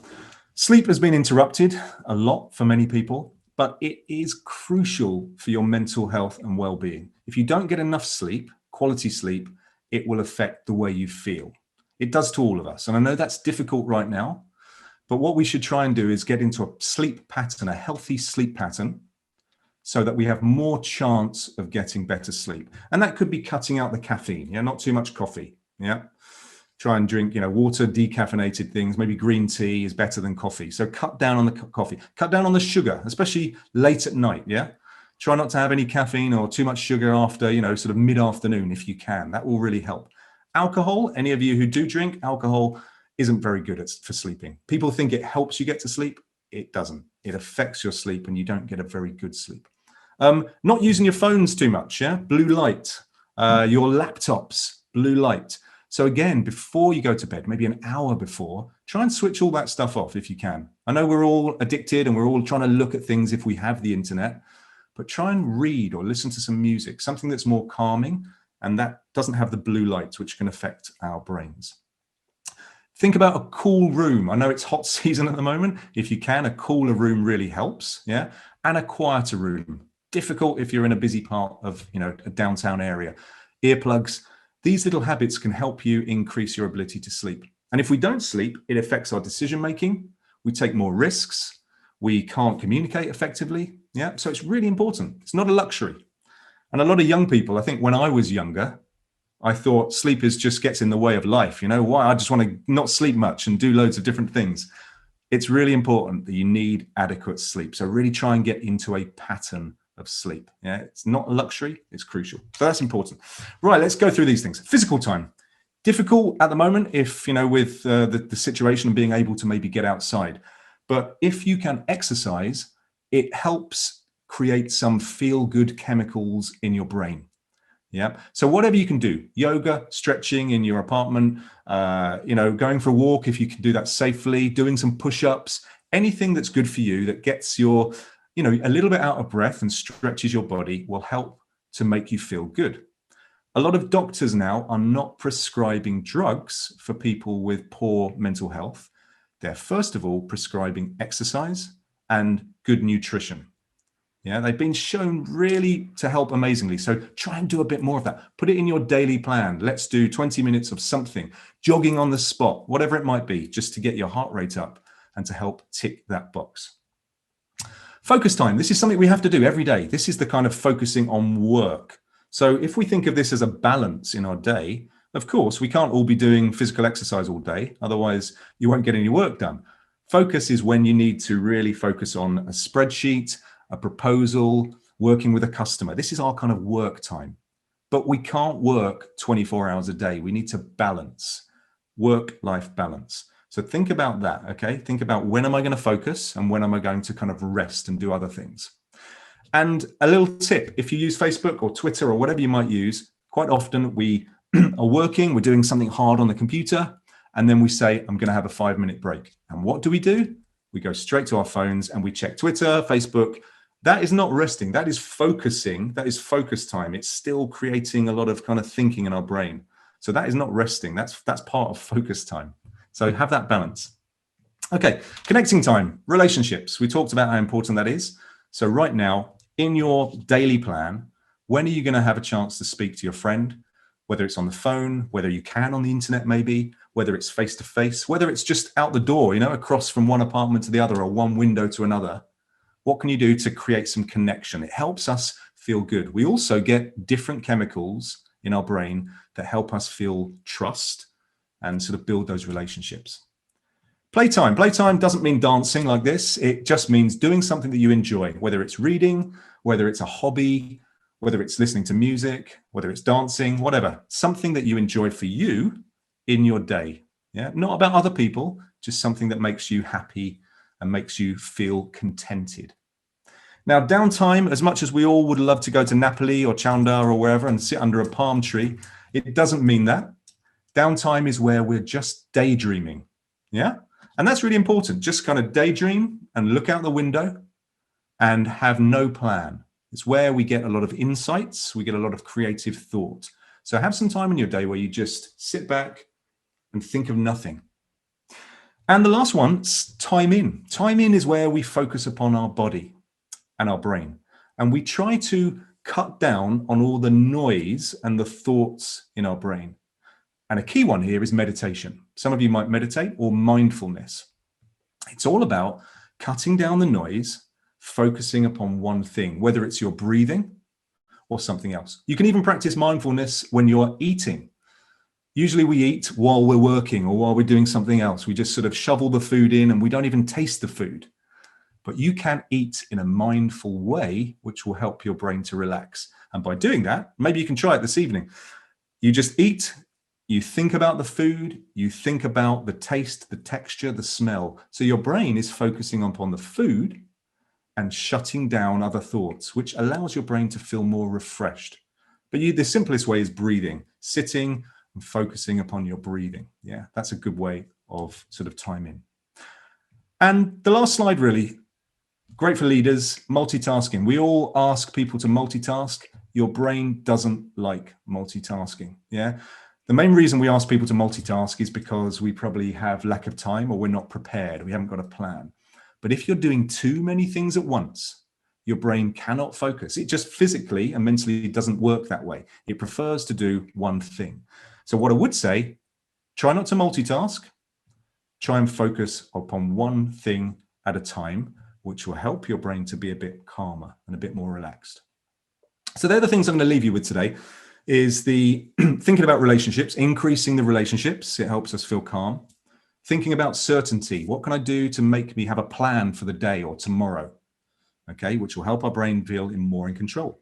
[SPEAKER 2] Sleep has been interrupted a lot for many people, but it is crucial for your mental health and well-being. If you don't get enough sleep, quality sleep, it will affect the way you feel. It does to all of us. And I know that's difficult right now, but what we should try and do is get into a sleep pattern, a healthy sleep pattern, so that we have more chance of getting better sleep. And that could be cutting out the caffeine, not too much coffee. Yeah. Try and drink, water, decaffeinated things. Maybe green tea is better than coffee. So cut down on the coffee, cut down on the sugar, especially late at night. Yeah. Try not to have any caffeine or too much sugar after, sort of mid-afternoon if you can. That will really help. Alcohol, any of you who do drink alcohol, isn't very good for sleeping. People think it helps you get to sleep. It doesn't. It affects your sleep and you don't get a very good sleep. Not using your phones too much. Yeah. Blue light, your laptops, blue light. So again, before you go to bed, maybe an hour before, try and switch all that stuff off if you can. I know we're all addicted and we're all trying to look at things if we have the internet, but try and read or listen to some music, something that's more calming and that doesn't have the blue lights, which can affect our brains. Think about a cool room. I know it's hot season at the moment. If you can, a cooler room really helps, yeah? And a quieter room. Difficult if you're in a busy part of, a downtown area. Earplugs. These little habits can help you increase your ability to sleep. And if we don't sleep, it affects our decision making. We take more risks. We can't communicate effectively. Yeah, so it's really important. It's not a luxury. And a lot of young people, I think when I was younger, I thought sleep just gets in the way of life. Why? I just want to not sleep much and do loads of different things. It's really important that you need adequate sleep. So really try and get into a pattern of sleep. Yeah, it's not a luxury, it's crucial. So that's important. Right, let's go through these things. Physical time. Difficult at the moment if, with the situation of being able to maybe get outside. But if you can exercise, it helps create some feel-good chemicals in your brain. Yeah. So whatever you can do, yoga, stretching in your apartment, going for a walk if you can do that safely, doing some push-ups, anything that's good for you that gets your, a little bit out of breath and stretches your body will help to make you feel good. A lot of doctors now are not prescribing drugs for people with poor mental health. They're first of all prescribing exercise and good nutrition. Yeah, they've been shown really to help amazingly. So try and do a bit more of that. Put it in your daily plan. Let's do 20 minutes of something, jogging on the spot, whatever it might be, just to get your heart rate up and to help tick that box. Focus time. This is something we have to do every day. This is the kind of focusing on work. So if we think of this as a balance in our day, of course, we can't all be doing physical exercise all day. Otherwise, you won't get any work done. Focus is when you need to really focus on a spreadsheet, a proposal, working with a customer. This is our kind of work time. But we can't work 24 hours a day. We need to balance, work-life balance. So think about that, okay? Think about when am I going to focus and when am I going to kind of rest and do other things. And a little tip, if you use Facebook or Twitter or whatever you might use, quite often we are working, we're doing something hard on the computer, and then we say, I'm going to have a 5-minute break. And what do? We go straight to our phones and we check Twitter, Facebook. That is not resting. That is focusing. That is focus time. It's still creating a lot of kind of thinking in our brain. So that is not resting. That's part of focus time. So have that balance. Okay, connecting time, relationships. We talked about how important that is. So right now, in your daily plan, when are you going to have a chance to speak to your friend? Whether it's on the phone, whether you can on the internet maybe, whether it's face-to-face, whether it's just out the door, across from one apartment to the other or one window to another. What can you do to create some connection? It helps us feel good. We also get different chemicals in our brain that help us feel trust and sort of build those relationships. Playtime. Playtime doesn't mean dancing like this. It just means doing something that you enjoy, whether it's reading, whether it's a hobby, whether it's listening to music, whether it's dancing, whatever. Something that you enjoy for you in your day. Yeah, not about other people, just something that makes you happy and makes you feel contented. Now, downtime, as much as we all would love to go to Napoli or Chanda or wherever and sit under a palm tree, it doesn't mean that. Downtime is where we're just daydreaming. Yeah, and that's really important. Just kind of daydream and look out the window and have no plan. It's where we get a lot of insights. We get a lot of creative thought. So have some time in your day where you just sit back and think of nothing. And the last one, time in. Time in is where we focus upon our body and our brain. And we try to cut down on all the noise and the thoughts in our brain. And a key one here is meditation. Some of you might meditate or mindfulness. It's all about cutting down the noise, focusing upon one thing, whether it's your breathing or something else. You can even practice mindfulness when you're eating. Usually we eat while we're working or while we're doing something else. We just sort of shovel the food in and we don't even taste the food. But you can eat in a mindful way, which will help your brain to relax. And by doing that, maybe you can try it this evening. You just eat, you think about the food, you think about the taste, the texture, the smell. So your brain is focusing upon the food and shutting down other thoughts, which allows your brain to feel more refreshed. But the simplest way is breathing, sitting and focusing upon your breathing. Yeah, that's a good way of sort of time in. And the last slide, really, great for leaders, multitasking. We all ask people to multitask. Your brain doesn't like multitasking. Yeah. The main reason we ask people to multitask is because we probably have lack of time or we're not prepared. We haven't got a plan. But if you're doing too many things at once, your brain cannot focus. It just physically and mentally doesn't work that way. It prefers to do one thing. So what I would say, try not to multitask. Try and focus upon one thing at a time, which will help your brain to be a bit calmer and a bit more relaxed. So they're the things I'm going to leave you with today, is the thinking about relationships, increasing the relationships. It helps us feel calm. Thinking about certainty. What can I do to make me have a plan for the day or tomorrow? Okay, which will help our brain feel more in control.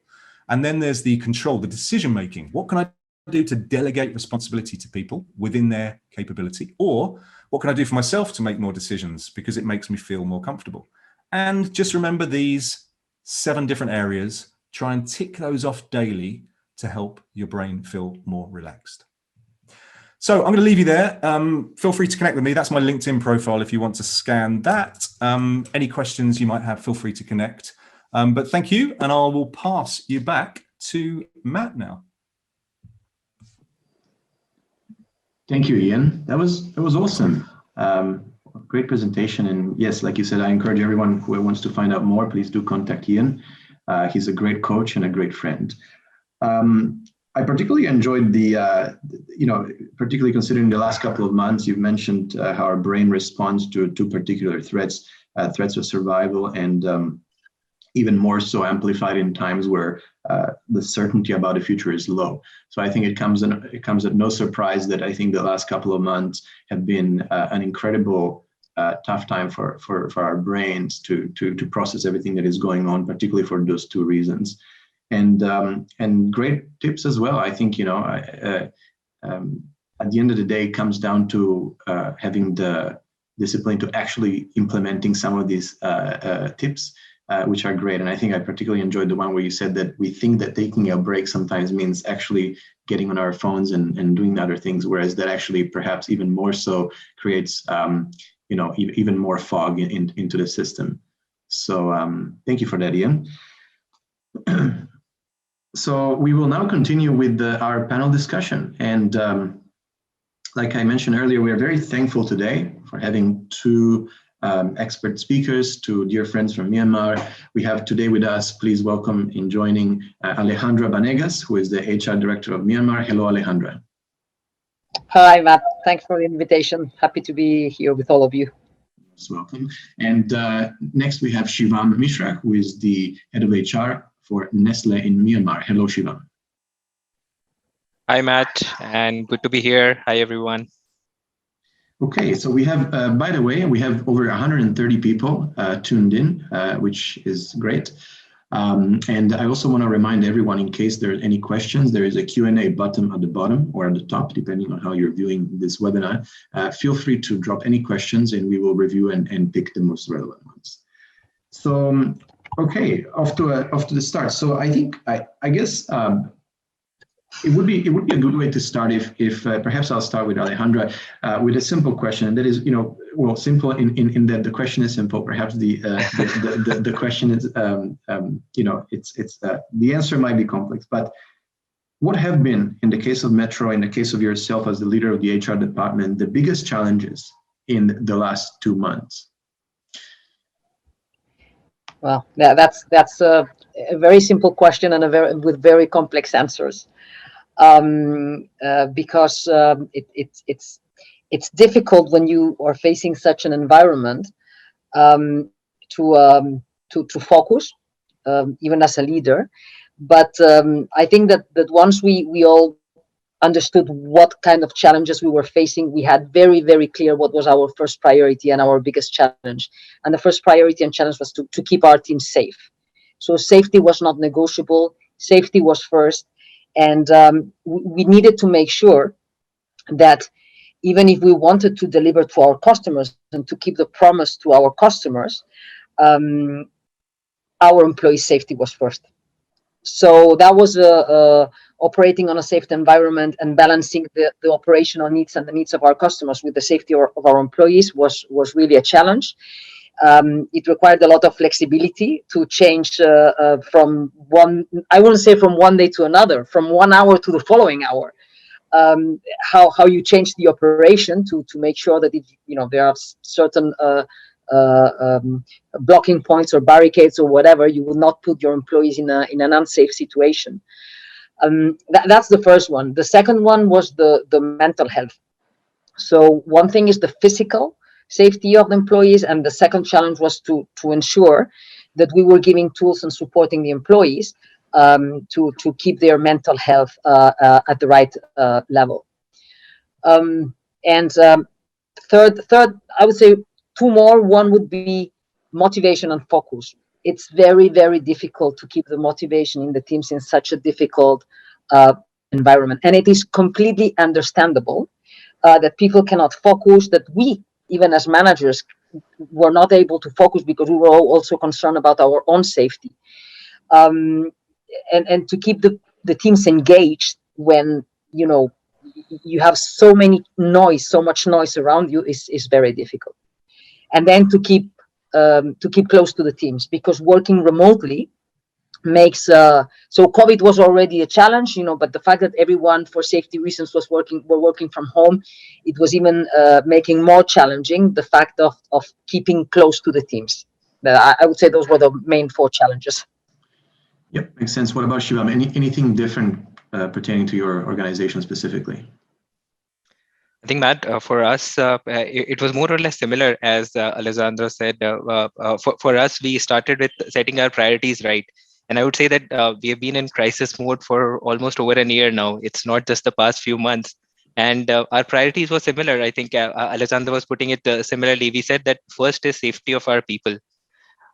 [SPEAKER 2] And then there's the control, the decision making. What can I do to delegate responsibility to people within their capability? Or what can I do for myself to make more decisions because it makes me feel more comfortable? And just remember these 7 different areas. Try and tick those off daily to help your brain feel more relaxed. So I'm going to leave you there. Feel free to connect with me. That's my LinkedIn profile if you want to scan that. Any questions you might have, feel free to connect. But thank you, and I will pass you back to Matt now.
[SPEAKER 1] Thank you, Ian. That was awesome. Great presentation. And yes, like you said, I encourage everyone who wants to find out more, please do contact Ian. He's a great coach and a great friend. I particularly enjoyed particularly considering the last couple of months, you've mentioned how our brain responds to particular threats of survival, and even more so amplified in times where the certainty about the future is low. So I think it comes at no surprise that I think the last couple of months have been an incredible tough time for our brains to process everything that is going on, particularly for those 2 reasons. And great tips as well. I think, at the end of the day, it comes down to having the discipline to actually implementing some of these tips, which are great. And I think I particularly enjoyed the one where you said that we think that taking a break sometimes means actually getting on our phones and doing other things, whereas that actually perhaps even more so creates even more fog into the system. So thank you for that, Ian. So we will now continue with our panel discussion. And like I mentioned earlier, we are very thankful today for having 2 expert speakers, 2 dear friends from Myanmar. We have today with us, please welcome in joining Alejandra Banegas, who is the HR Director of Myanmar. Hello, Alejandra.
[SPEAKER 3] Hi, Matt. Thanks for the invitation. Happy to be here with all of you.
[SPEAKER 1] Most welcome. And next we have Shivam Mishra, who is the head of HR for Nestle in Myanmar. Hello, Shivam.
[SPEAKER 4] Hi, Matt, and good to be here. Hi, everyone.
[SPEAKER 1] Okay, so we have, by the way, we have over 130 people tuned in, which is great. And I also want to remind everyone, in case there are any questions, there is a Q&A button at the bottom or at the top, depending on how you're viewing this webinar. Feel free to drop any questions and we will review and pick the most relevant ones. So, okay, off to the start. So I think, I guess, it would be a good way to start if perhaps I'll start with Alejandra with a simple question, and that is, well, simple in that the question is simple. Perhaps the question is, the answer might be complex. But what have been, in the case of Metro, in the case of yourself as the leader of the HR department, the biggest challenges in the last 2 months?
[SPEAKER 3] Well, that's a very simple question and with very complex answers. Because it's difficult when you are facing such an environment to focus, even as a leader. But I think that once we all understood what kind of challenges we were facing, we had very, very clear what was our first priority and our biggest challenge. And the first priority and challenge was to keep our team safe. So safety was not negotiable. Safety was first. And we needed to make sure that even if we wanted to deliver to our customers and to keep the promise to our customers, our employee safety was first. So that was operating on a safe environment and balancing the operational needs and the needs of our customers with the safety of our employees was really a challenge. It required a lot of flexibility to change from one, I wouldn't say from one day to another, from 1 hour to the following hour. How you change the operation to make sure that if there are certain blocking points or barricades or whatever, you will not put your employees in an unsafe situation. That's the first one. The second one was the mental health. So one thing is the physical safety of the employees, and the second challenge was to ensure that we were giving tools and supporting the employees to keep their mental health at the right level. Third, I would say two more. One would be motivation and focus. It's very, very difficult to keep the motivation in the teams in such a difficult environment, and it is completely understandable that people cannot focus, that we, even as managers, were not able to focus because we were also concerned about our own safety. And to keep the teams engaged when you have so much noise around you is very difficult. And then to keep close to the teams, because working remotely makes so COVID was already a challenge, but the fact that everyone for safety reasons were working from home, it was even making more challenging the fact of keeping close to the teams. I would say those were the main 4 challenges.
[SPEAKER 1] Yep, makes sense. What about Shivam? Anything different pertaining to your organization specifically?
[SPEAKER 4] I think, Matt, for us, it was more or less similar as Alessandro said. For us, we started with setting our priorities right. And I would say that we have been in crisis mode for almost over a year now. It's not just the past few months. And our priorities were similar. I think Alessandro was putting it similarly. We said that first is safety of our people.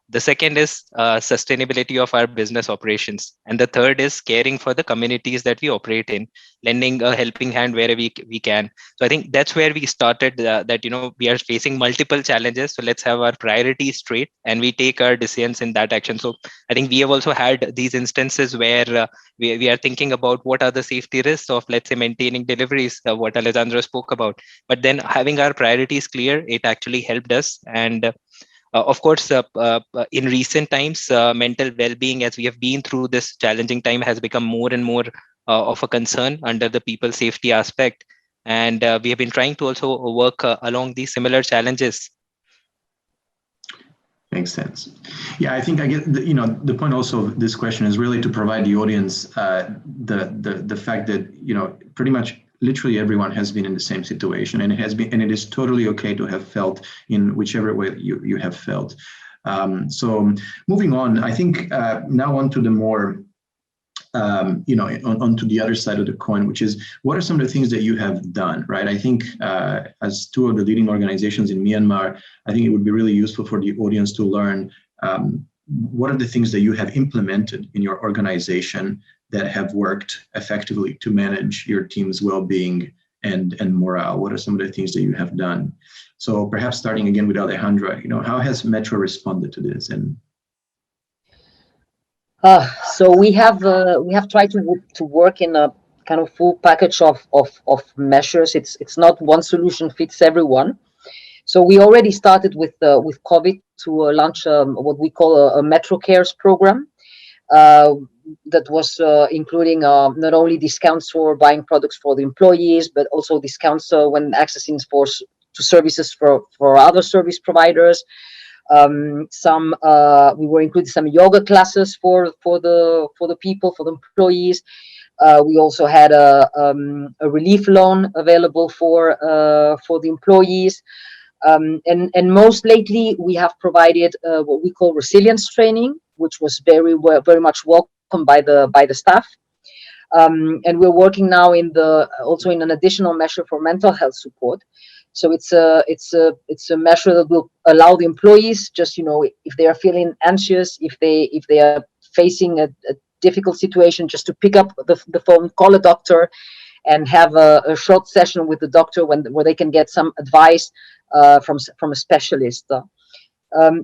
[SPEAKER 4] The second is sustainability of our business operations. And the third is caring for the communities that we operate in, lending a helping hand wherever we can. So I think that's where we started that, we are facing multiple challenges. So let's have our priorities straight and we take our decisions in that action. So I think we have also had these instances where we are thinking about what are the safety risks of, let's say, maintaining deliveries, what Alessandro spoke about. But then having our priorities clear, it actually helped us. And of course, in recent times, mental well-being, as we have been through this challenging time, has become more and more of a concern under the people safety aspect. And we have been trying to also work along these similar challenges.
[SPEAKER 1] Makes sense. Yeah, I think I get the point also of this question is really to provide the audience the fact that pretty much literally everyone has been in the same situation, and it is totally okay to have felt in whichever way you have felt. So moving on, I think now on to the more onto the other side of the coin, which is what are some of the things that you have done, right? I think as 2 of the leading organizations in Myanmar, I think it would be really useful for the audience to learn what are the things that you have implemented in your organization that have worked effectively to manage your team's well-being and morale. What are some of the things that you have done? So perhaps starting again with Alejandra, how has Metro responded to this? And
[SPEAKER 3] so we have tried to work in a kind of full package of measures. It's not one solution fits everyone. So we already started with COVID to launch what we call a Metro Cares program. That was including not only discounts for buying products for the employees, but also discounts when accessing to services for other service providers. We were including some yoga classes for the people, for the employees. We also had a relief loan available for the employees. And most lately, we have provided what we call resilience training, which was very much welcomed by the staff. And we're working now also in an additional measure for mental health support. So it's a measure that will allow the employees, just if they are feeling anxious, if they are facing a difficult situation, just to pick up the phone, call a doctor, and have a short session with the doctor where they can get some advice from a specialist.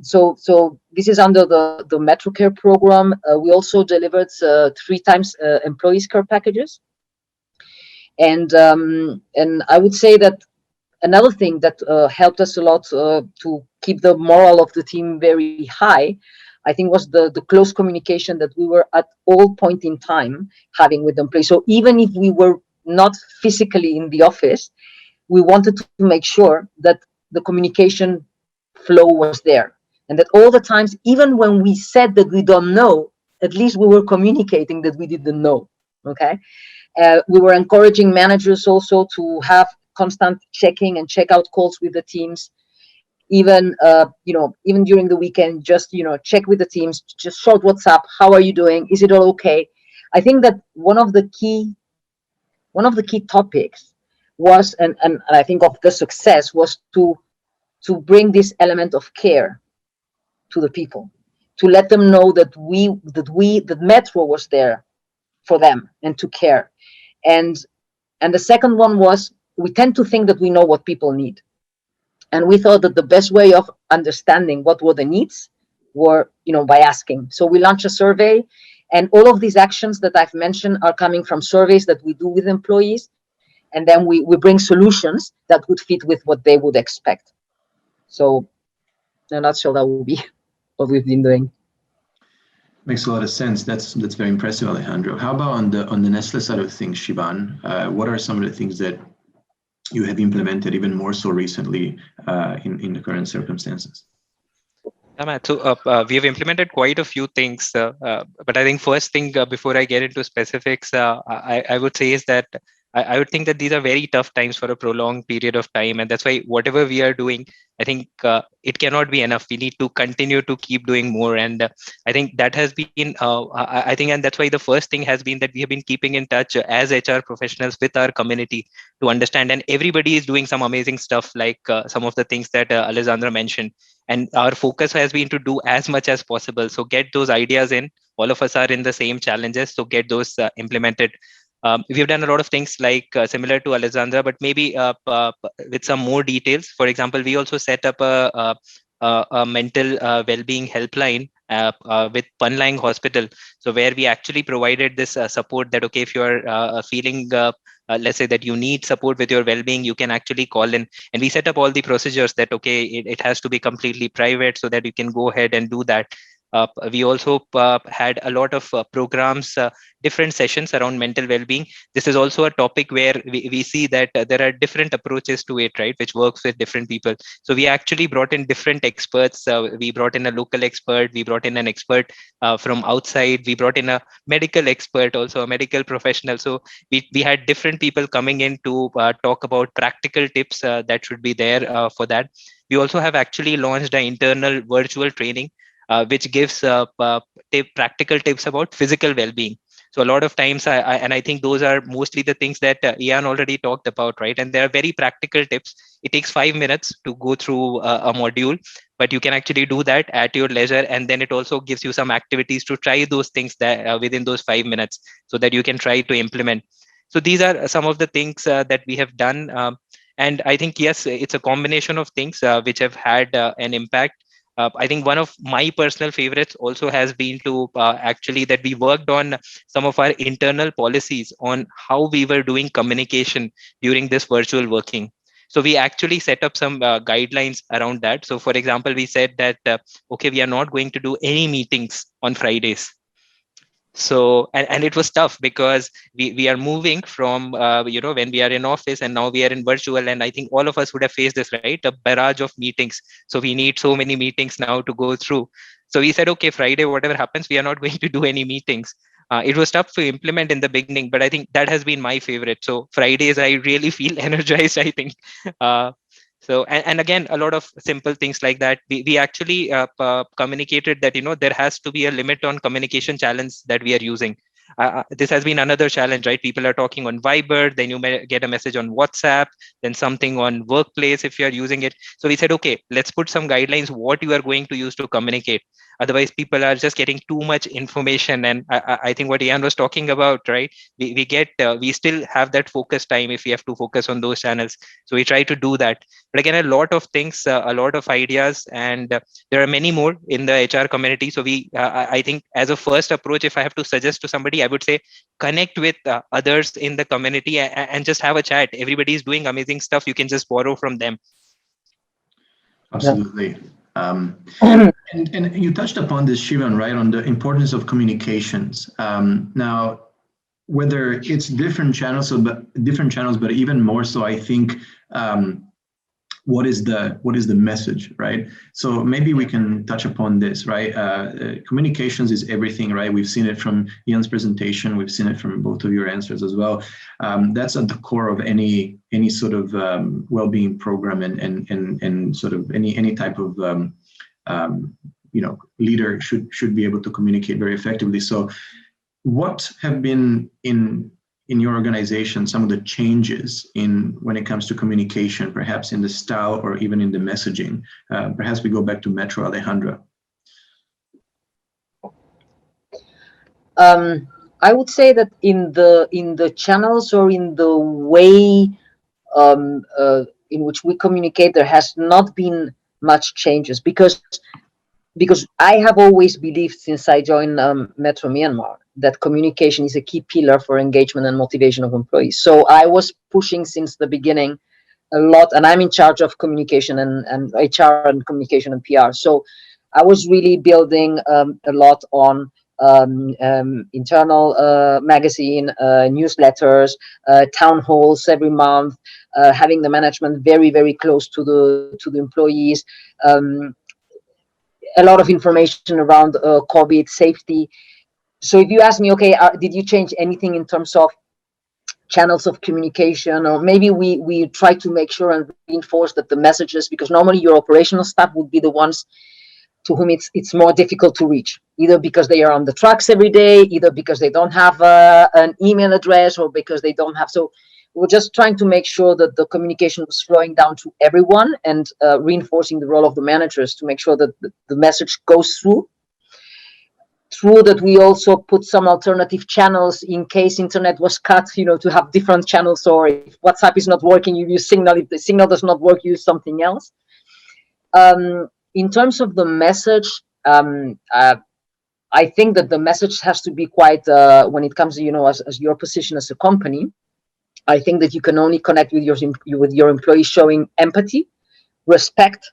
[SPEAKER 3] So this is under the Metro Care program. We also delivered 3 times employees care packages, and I would say that another thing that helped us a lot to keep the moral of the team very high, I think was the close communication that we were at all point in time having with the employees. So even if we were not physically in the office, we wanted to make sure that the communication flow was there, and that all the times, even when we said that we don't know, at least we were communicating that we didn't know. Okay. We were encouraging managers also to have constant checking and checkout calls with the teams, even even during the weekend, just check with the teams, just short WhatsApp, how are you doing, is it all okay? I think that one of the key topics was, and I think of the success was to bring this element of care to the people, to let them know that Metro was there for them and to care. And the second one was, we tend to think that we know what people need. And we thought that the best way of understanding what were the needs were, by asking. So we launched a survey, and all of these actions that I've mentioned are coming from surveys that we do with employees. And then we bring solutions that would fit with what they would expect. So in a nutshell, that will be what we've been doing.
[SPEAKER 1] Makes a lot of sense. That's very impressive, Alejandro. How about on the Nestle side of things, Shivam? What are some of the things that you have implemented even more so recently in the current circumstances?
[SPEAKER 4] Yeah, Matt. So we have implemented quite a few things, but I think first thing before I get into specifics, I would say is that I would think that these are very tough times for a prolonged period of time, and that's why whatever we are doing, I think it cannot be enough. We need to continue to keep doing more, and I think that has been, I think, and that's why the first thing has been that we have been keeping in touch as HR professionals with our community to understand, and everybody is doing some amazing stuff, like some of the things that Alessandra mentioned, and our focus has been to do as much as possible. So get those ideas in. All of us are in the same challenges, so get those implemented. We've done a lot of things like similar to Alessandra, but maybe with some more details. For example, we also set up a mental well-being helpline with Punlang Hospital. So where we actually provided this support that, okay, if you're feeling, let's say that you need support with your well-being, you can actually call in. And we set up all the procedures that, okay, it has to be completely private so that you can go ahead and do that. We also had a lot of programs, different sessions around mental well-being. This is also a topic where we see that there are different approaches to it, right, which works with different people. So we actually brought in different experts. We brought in a local expert. We brought in an expert from outside. We brought in a medical expert, also a medical professional. So we had different people coming in to talk about practical tips that should be there for that. We also have actually launched an internal virtual training which gives practical tips about physical well-being. So a lot of times, I think those are mostly the things that Ian already talked about, right? And they are very practical tips. It takes 5 minutes to go through a module, but you can actually do that at your leisure. And then it also gives you some activities to try those things that within those 5 minutes, so that you can try to implement. So these are some of the things that we have done. And I think, yes, it's a combination of things which have had an impact. I think one of my personal favorites also has been to actually that we worked on some of our internal policies on how we were doing communication during this virtual working. So we actually set up some guidelines around that. So for example, we said that, okay, we are not going to do any meetings on Fridays. So and it was tough because we are moving from when we are in office and now we are in virtual, and I think all of us would have faced this, right, a barrage of meetings. So we need so many meetings now to go through. So we said, okay, Friday, whatever happens, we are not going to do any meetings. It was tough to implement in the beginning, but I think that has been my favorite. So Fridays I really feel energized, I think. So and again, a lot of simple things like that. We actually communicated that there has to be a limit on communication challenge that we are using. This has been another challenge, right? People are talking on Viber, then you may get a message on WhatsApp, then something on Workplace if you are using it. So we said, okay, let's put some guidelines what you are going to use to communicate. Otherwise, people are just getting too much information. And I think what Ian was talking about, right? We still have that focus time if we have to focus on those channels. So we try to do that. But again, a lot of things, a lot of ideas, and there are many more in the HR community. So I think as a first approach, if I have to suggest to somebody, I would say connect with others in the community and just have a chat. Everybody is doing amazing stuff. You can just borrow from them.
[SPEAKER 1] Absolutely. And you touched upon this, Shivam, right, on the importance of communications. Now, whether it's different channels, but even more so, I think, what is the message, right? So maybe we can touch upon this, right? Communications is everything, right? We've seen it from Ian's presentation. We've seen it from both of your answers as well. That's at the core of any sort of well-being program and sort of any type of leader should be able to communicate very effectively. So, what have been in your organization some of the changes when it comes to communication, perhaps in the style or even in the messaging? Perhaps we go back to Metro, Alejandra.
[SPEAKER 3] I would say that in the channels or in the way in which we communicate, there has not been much changes because I have always believed since I joined Metro Myanmar that communication is a key pillar for engagement and motivation of employees. So I was pushing since the beginning a lot, and I'm in charge of communication and HR and communication and PR. So I was really building a lot on internal magazine, newsletters, town halls every month, having the management very, very close to the employees. A lot of information around COVID safety. So if you ask me, okay, did you change anything in terms of channels of communication, or maybe we try to make sure and reinforce that the messages, because normally your operational staff would be the ones to whom it's more difficult to reach, either because they are on the trucks every day, either because they don't have an email address, or because they don't have. So we're just trying to make sure that the communication was flowing down to everyone, and reinforcing the role of the managers to make sure that the message goes through. True that we also put some alternative channels in case internet was cut, to have different channels, or if WhatsApp is not working, you use Signal. If the Signal does not work, you use something else. In terms of the message, I think that the message has to be quite, when it comes to, as your position as a company, I think that you can only connect with your employees showing empathy, respect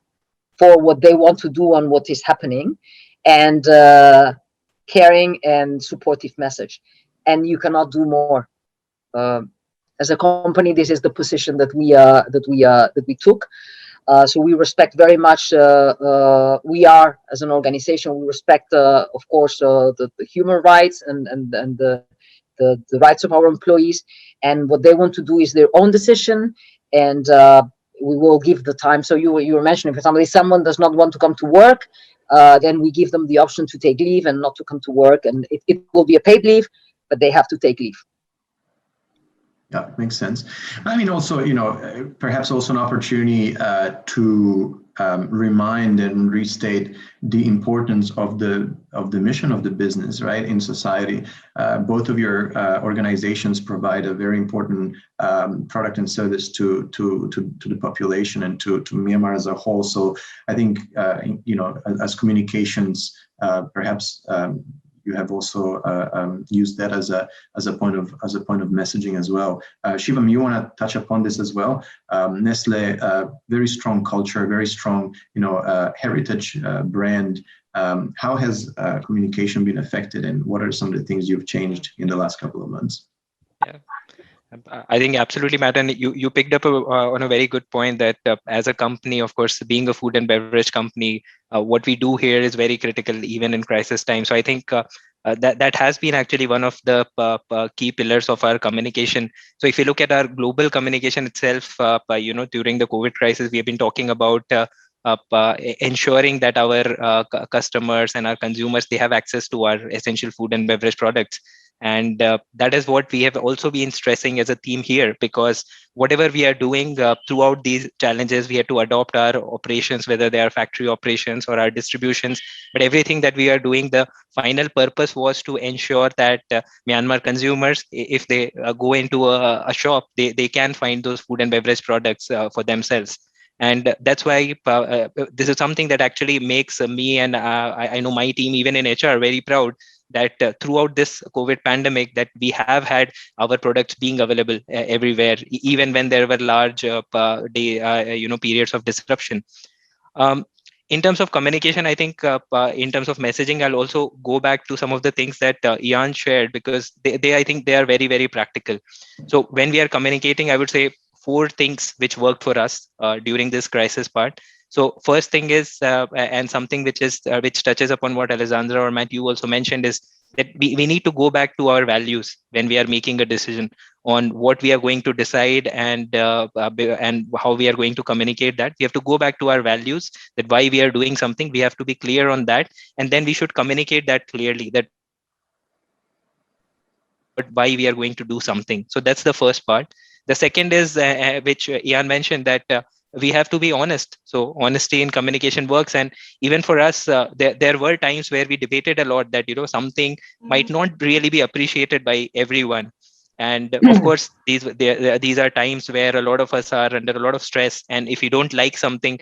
[SPEAKER 3] for what they want to do and what is happening, and caring and supportive message. And you cannot do more. As a company, this is the position that we took. So we respect very much. We are, as an organization, we respect, of course, the human rights and the rights of our employees. And what they want to do is their own decision, and we will give the time. So you were mentioning, for example, if someone does not want to come to work, then we give them the option to take leave and not to come to work, and it will be a paid leave, but they have to take leave.
[SPEAKER 1] Yeah, makes sense. I mean, also, perhaps also an opportunity to remind and restate the importance of the mission of the business, right, in society. Both of your organizations provide a very important product and service to the population and to Myanmar as a whole. So I think, as communications, perhaps. You have also used that as a point of messaging as well. Shivam, you want to touch upon this as well? Nestle, very strong culture, very strong, heritage brand. How has communication been affected, and what are some of the things you've changed in the last couple of months?
[SPEAKER 4] Yeah. I think absolutely, Matt, and you picked up on a very good point that as a company, of course, being a food and beverage company, what we do here is very critical, even in crisis time. So I think that has been actually one of the key pillars of our communication. So if you look at our global communication itself, during the COVID crisis, we have been talking about ensuring that our customers and our consumers, they have access to our essential food and beverage products. And that is what we have also been stressing as a theme here, because whatever we are doing throughout these challenges, we have to adopt our operations, whether they are factory operations or our distributions. But everything that we are doing, the final purpose was to ensure that Myanmar consumers, if they go into a shop, they can find those food and beverage products for themselves. And that's why this is something that actually makes me and I know my team, even in HR, very proud that throughout this COVID pandemic, that we have had our products being available everywhere, even when there were large periods of disruption. In terms of communication, I think in terms of messaging, I'll also go back to some of the things that Ian shared, because they I think they are very, very practical. So when we are communicating, I would say 4 things which worked for us during this crisis part. So first thing is, and something which is which touches upon what Alessandra or Matt you also mentioned, is that we need to go back to our values when we are making a decision on what we are going to decide, and how we are going to communicate that. We have to go back to our values, that why we are doing something. We have to be clear on that, and then we should communicate that clearly, that why we are going to do something. So that's the first part. The second is, which Ian mentioned, that we have to be honest. So honesty in communication works. And even for us, there were times where we debated a lot, that something might not really be appreciated by everyone. And of course, these are times where a lot of us are under a lot of stress, and if you don't like something,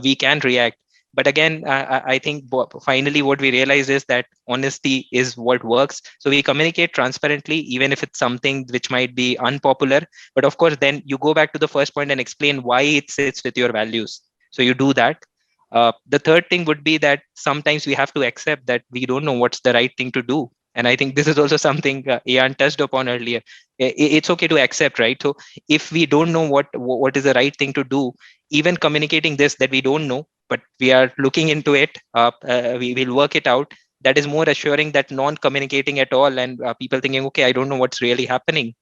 [SPEAKER 4] we can react. But again, I think finally what we realize is that honesty is what works. So we communicate transparently, even if it's something which might be unpopular. But of course, then you go back to the first point and explain why it sits with your values. So you do that. The third thing would be that sometimes we have to accept that we don't know what's the right thing to do. And I think this is also something Ian touched upon earlier. It's okay to accept, right? So if we don't know what is the right thing to do, even communicating this, that we don't know, but we are looking into it, we will work it out. That is more assuring that non-communicating at all, and people thinking, okay, I don't know what's really happening.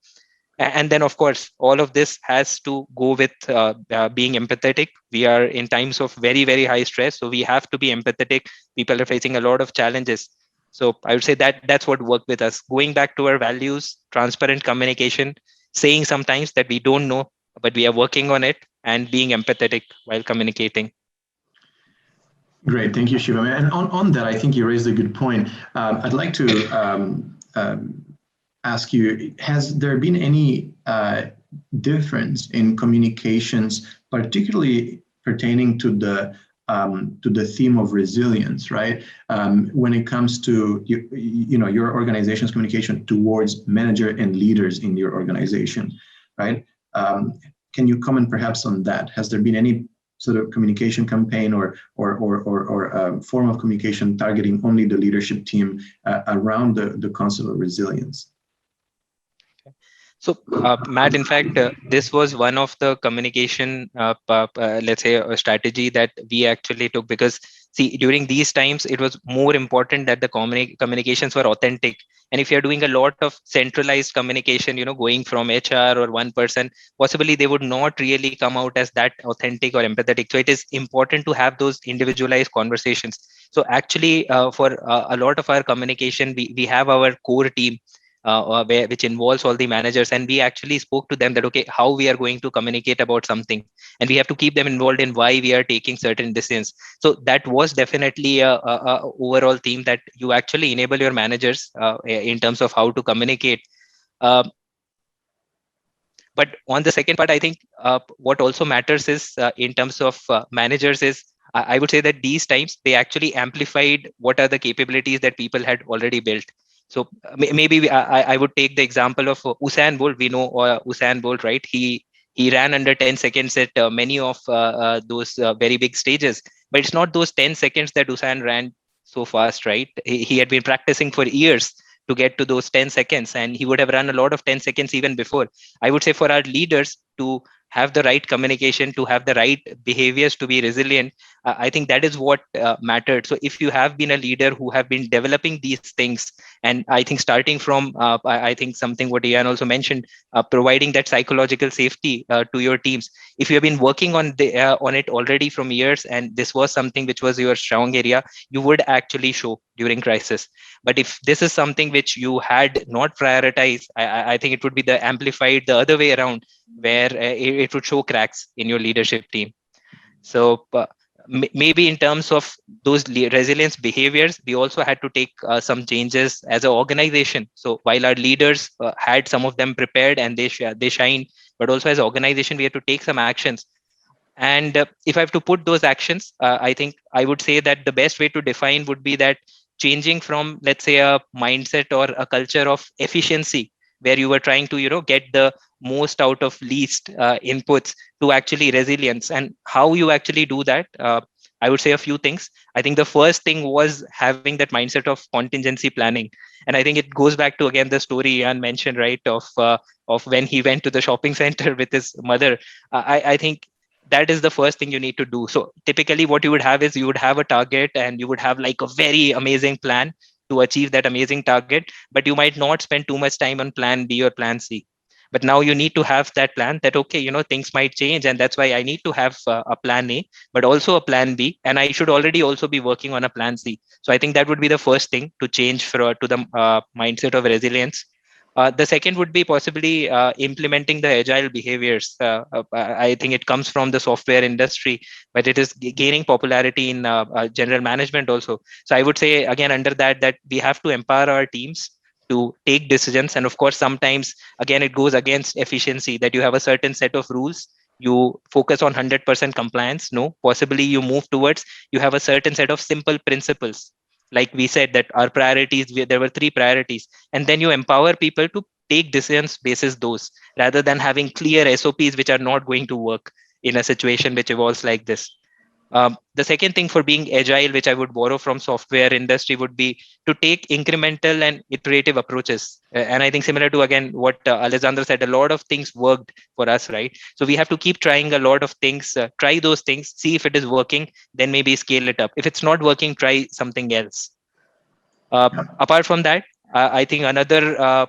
[SPEAKER 4] And then of course, all of this has to go with being empathetic. We are in times of very, very high stress, so we have to be empathetic. People are facing a lot of challenges. So I would say that that's what worked with us, going back to our values, transparent communication, saying sometimes that we don't know, but we are working on it, and being empathetic while communicating.
[SPEAKER 1] Great, thank you, Shivam. And on that, I think you raised a good point. I'd like to ask you, has there been any difference in communications, particularly pertaining to the theme of resilience, right? When it comes to your organization's communication towards manager and leaders in your organization, right? Can you comment perhaps on that? Has there been any sort of communication campaign or form of communication targeting only the leadership team around the concept of resilience?
[SPEAKER 4] So, Matt, in fact, this was one of the communication, let's say, a strategy that we actually took, because, see, during these times, it was more important that the communications were authentic. And if you're doing a lot of centralized communication, going from HR or one person, possibly they would not really come out as that authentic or empathetic. So it is important to have those individualized conversations. So actually, for a lot of our communication, we have our core team, which involves all the managers, and we actually spoke to them that, okay, how we are going to communicate about something, and we have to keep them involved in why we are taking certain decisions. So that was definitely a overall theme, that you actually enable your managers in terms of how to communicate. But on the second part, I think what also matters is, in terms of managers, is I would say that these times they actually amplified what are the capabilities that people had already built. So maybe I would take the example of Usain Bolt. We know Usain Bolt, right? He ran under 10 seconds at many of those very big stages. But it's not those 10 seconds that Usain ran so fast, right? He had been practicing for years to get to those 10 seconds, and he would have run a lot of 10 seconds even before. I would say for our leaders to have the right communication, to have the right behaviors, to be resilient, I think that is what mattered. So if you have been a leader who have been developing these things, and I think starting from I think something what Ian also mentioned, providing that psychological safety to your teams. If you have been working on it already from years, and this was something which was your strong area, you would actually show during crisis. But if this is something which you had not prioritized, I think it would be the amplified the other way around, where it would show cracks in your leadership team. So maybe in terms of those resilience behaviors, we also had to take some changes as an organization. So while our leaders had some of them prepared and they shine, but also as an organization, we had to take some actions. And if I have to put those actions, I think I would say that the best way to define would be that changing from, let's say, a mindset or a culture of efficiency where you were trying to get the most out of least inputs, to actually resilience. And how you actually do that, I would say a few things. I think the first thing was having that mindset of contingency planning. And I think it goes back to, again, the story Ian mentioned, right, of when he went to the shopping center with his mother. I think that is the first thing you need to do. So typically what you would have is, you would have a target and you would have like a very amazing plan to achieve that amazing target, but you might not spend too much time on plan B or plan C. But now you need to have that plan that, okay, things might change, and that's why I need to have a plan A, but also a plan B, and I should already also be working on a plan C. So I think that would be the first thing to change to the mindset of resilience. The second would be possibly implementing the agile behaviors. I think it comes from the software industry, but it is gaining popularity in general management also. So I would say, again, under that we have to empower our teams to take decisions. And of course, sometimes, again, it goes against efficiency, that you have a certain set of rules. You focus on 100% compliance. No, possibly you move towards, you have a certain set of simple principles. Like we said, that our priorities, there were 3 priorities, and then you empower people to take decisions basis those, rather than having clear SOPs which are not going to work in a situation which evolves like this. The second thing for being agile, which I would borrow from software industry, would be to take incremental and iterative approaches. And I think, similar to, again, what Alessandro said, a lot of things worked for us, right? So we have to keep trying a lot of things, try those things, see if it is working, then maybe scale it up. If it's not working, try something else. Apart from that, I think another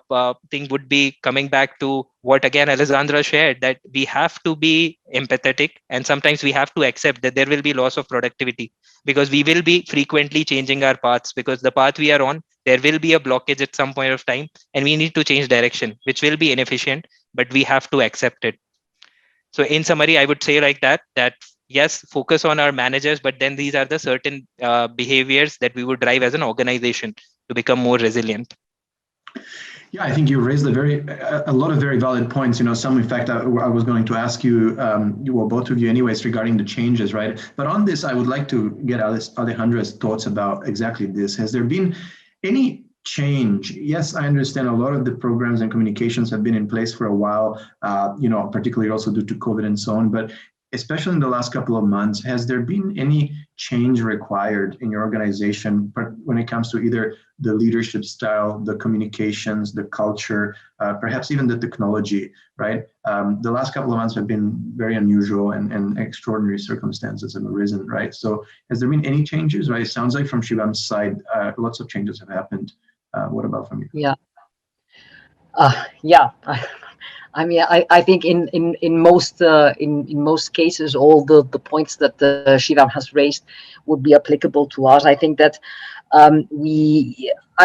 [SPEAKER 4] thing would be coming back to what, again, Alessandra shared, that we have to be empathetic, and sometimes we have to accept that there will be loss of productivity, because we will be frequently changing our paths, because the path we are on, there will be a blockage at some point of time, and we need to change direction, which will be inefficient, but we have to accept it. So in summary, I would say like that yes, focus on our managers, but then these are the certain behaviors that we would drive as an organization to become more resilient.
[SPEAKER 1] Yeah, I think you raised a lot of very valid points. Some, in fact, I was going to ask you, both of you anyways, regarding the changes, right? But on this, I would like to get Alejandra's thoughts about exactly this. Has there been any change? Yes, I understand a lot of the programs and communications have been in place for a while, particularly also due to COVID and so on, but especially in the last couple of months, has there been any change required in your organization when it comes to either the leadership style, the communications, the culture, perhaps even the technology, right? The last couple of months have been very unusual and extraordinary circumstances have arisen, right? So has there been any changes, right? It sounds like from Shivam's side, lots of changes have happened. What about from you?
[SPEAKER 3] Yeah. I mean, I think in most cases, all the points that Shivam has raised would be applicable to us. I think that I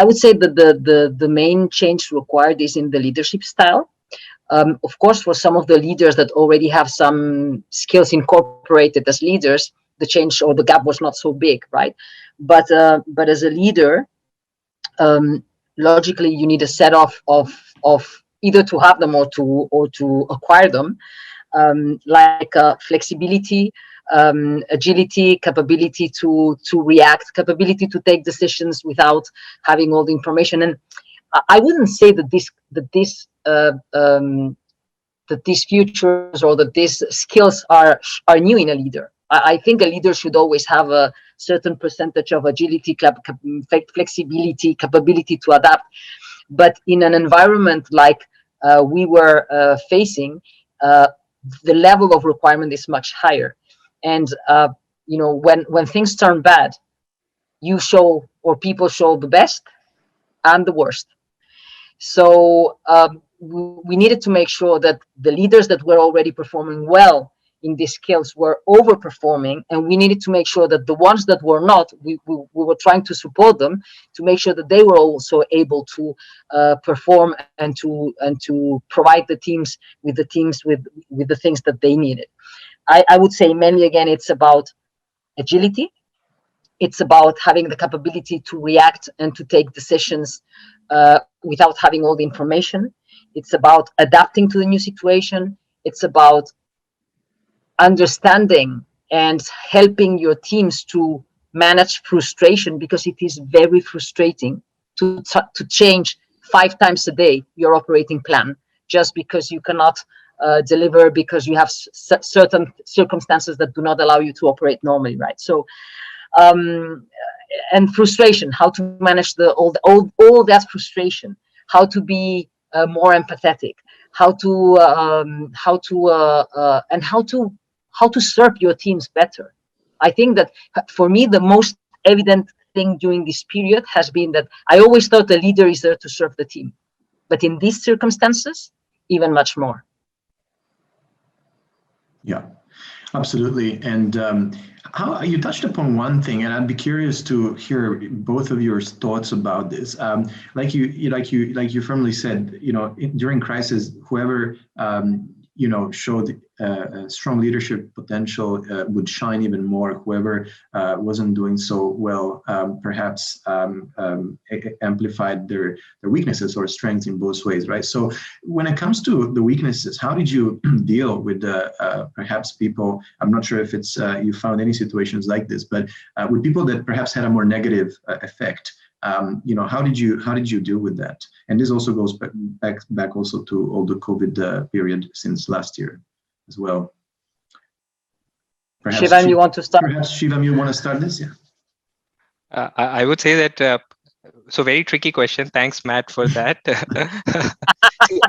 [SPEAKER 3] would say that the main change required is in the leadership style. Of course, for some of the leaders that already have some skills incorporated as leaders, the change or the gap was not so big, right? But as a leader, logically, you need a set of either to have them or to acquire them, like flexibility, agility, capability to react, capability to take decisions without having all the information. And I wouldn't say that these features or that these skills are new in a leader. I think a leader should always have a certain percentage of agility, flexibility, capability to adapt. But in an environment like we were facing, the level of requirement is much higher. And when things turn bad, you show, or people show, the best and the worst. So we needed to make sure that the leaders that were already performing well in these skills were overperforming, and we needed to make sure that the ones that were not, we were trying to support them to make sure that they were also able to perform and to provide the teams with the things that they needed. I would say mainly, again, it's about agility. It's about having the capability to react and to take decisions without having all the information. It's about adapting to the new situation. It's about understanding and helping your teams to manage frustration, because it is very frustrating to change 5 times a day your operating plan just because you cannot deliver because you have certain circumstances that do not allow you to operate normally, right? So, and frustration, how to manage all that frustration, how to be more empathetic, how to serve your teams better. I think that for me, the most evident thing during this period has been that I always thought the leader is there to serve the team, but in these circumstances, even much more.
[SPEAKER 1] Yeah, absolutely. And how you touched upon one thing, and I'd be curious to hear both of your thoughts about this. Like you firmly said, during crisis, whoever showed strong leadership potential would shine even more. Whoever wasn't doing so well, perhaps amplified their weaknesses or strengths in both ways, right? So when it comes to the weaknesses, how did you deal with perhaps people? I'm not sure if it's you found any situations like this, but with people that perhaps had a more negative effect. How did you deal with that? And this also goes back also to all the COVID period since last year as well. Perhaps
[SPEAKER 3] Shivam, you want to start?
[SPEAKER 1] Perhaps Shivam, you want to start this? Yeah.
[SPEAKER 4] I would say that. So very tricky question. Thanks, Matt, for that. See,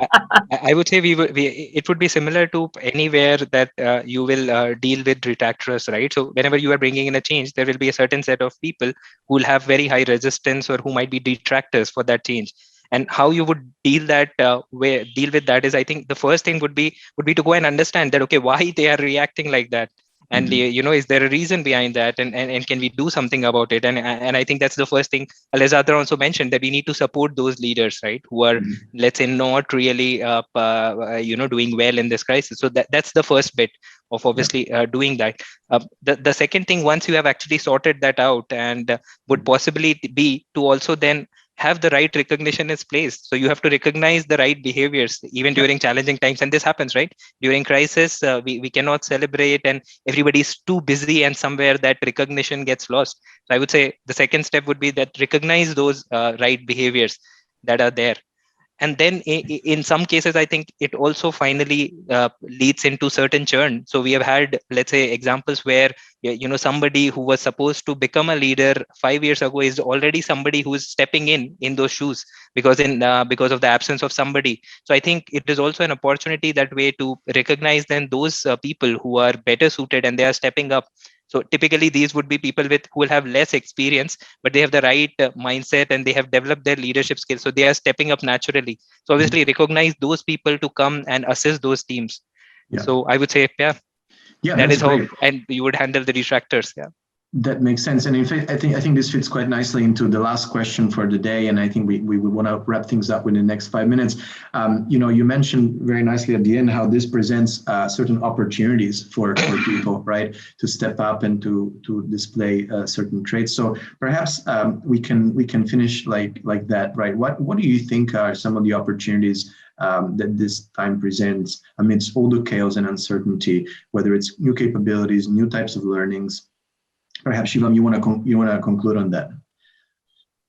[SPEAKER 4] I would say it would be similar to anywhere that you will deal with detractors, right? So whenever you are bringing in a change, there will be a certain set of people who will have very high resistance or who might be detractors for that change. And how you would deal with that is, I think the first thing would be to go and understand that, okay, why they are reacting like that. And is there a reason behind that, and can we do something about it? And I think that's the first thing Alessandra also mentioned, that we need to support those leaders, right, who are let's say not really doing well in this crisis. So that's the first bit of obviously doing that. The second thing, once you have actually sorted that out, and would possibly be to also then have the right recognition in place. So you have to recognize the right behaviors even during challenging times, and this happens, right? During crisis, we cannot celebrate, and everybody's too busy, and somewhere that recognition gets lost. So I would say the second step would be that recognize those right behaviors that are there. And then in some cases, I think it also finally leads into certain churn. So we have had, let's say, examples where somebody who was supposed to become a leader 5 years ago is already somebody who is stepping in those shoes because of the absence of somebody. So I think it is also an opportunity that way to recognize then those people who are better suited and they are stepping up. So typically these would be people who will have less experience, but they have the right mindset and they have developed their leadership skills. So they are stepping up naturally. So obviously recognize those people to come and assist those teams. Yeah. So I would say, that is how, and you would handle the detractors. Yeah.
[SPEAKER 1] That makes sense. And in fact, I think this fits quite nicely into the last question for the day. And I think we want to wrap things up within the next 5 minutes. You mentioned very nicely at the end how this presents certain opportunities for people, right, to step up and to display certain traits. So perhaps we can finish like that, right? What do you think are some of the opportunities that this time presents amidst all the chaos and uncertainty, whether it's new capabilities, new types of learnings? Perhaps Shivam, you want to conclude on that?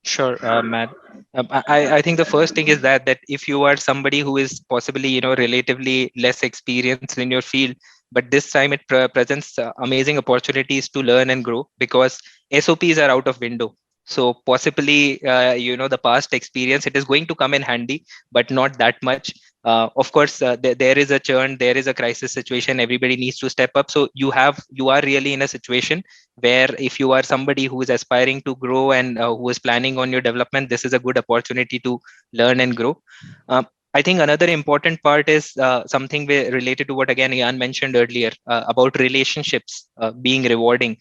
[SPEAKER 4] Sure, Matt. I think the first thing is that if you are somebody who is possibly relatively less experienced in your field, but this time it presents amazing opportunities to learn and grow, because SOPs are out of window. So possibly the past experience, it is going to come in handy, but not that much. Of course, there is a churn, there is a crisis situation, everybody needs to step up. So you are really in a situation where if you are somebody who is aspiring to grow and who is planning on your development, this is a good opportunity to learn and grow. I think another important part is something related to what again Jan mentioned earlier about relationships being rewarding.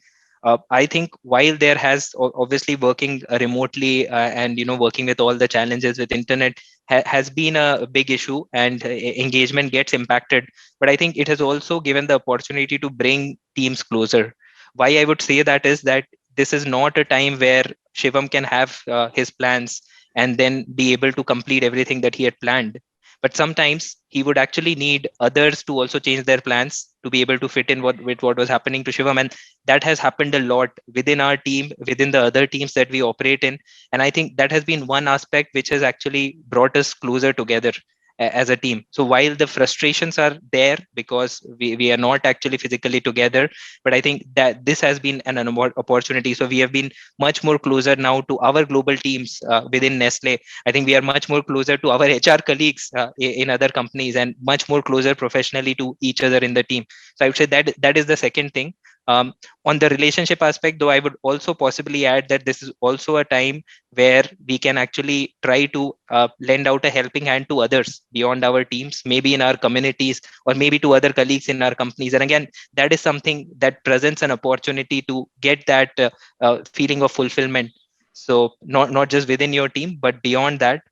[SPEAKER 4] I think while there has obviously working remotely and working with all the challenges with internet has been a big issue, and engagement gets impacted, but I think it has also given the opportunity to bring teams closer. Why I would say that is that this is not a time where Shivam can have his plans and then be able to complete everything that he had planned. but sometimes he would actually need others to also change their plans to be able to fit in with what was happening to Shivam. And that has happened a lot within our team, within the other teams that we operate in. And I think that has been one aspect which has actually brought us closer together as a team. So while the frustrations are there because we are not actually physically together, but I think that this has been an opportunity. So we have been much more closer now to our global teams within Nestle. I think we are much more closer to our HR colleagues in other companies, and much more closer professionally to each other in the team. So I would say that is the second thing. On the relationship aspect, though, I would also possibly add that this is also a time where we can actually try to lend out a helping hand to others beyond our teams, maybe in our communities, or maybe to other colleagues in our companies. And again, that is something that presents an opportunity to get that feeling of fulfillment. So not just within your team, but beyond that.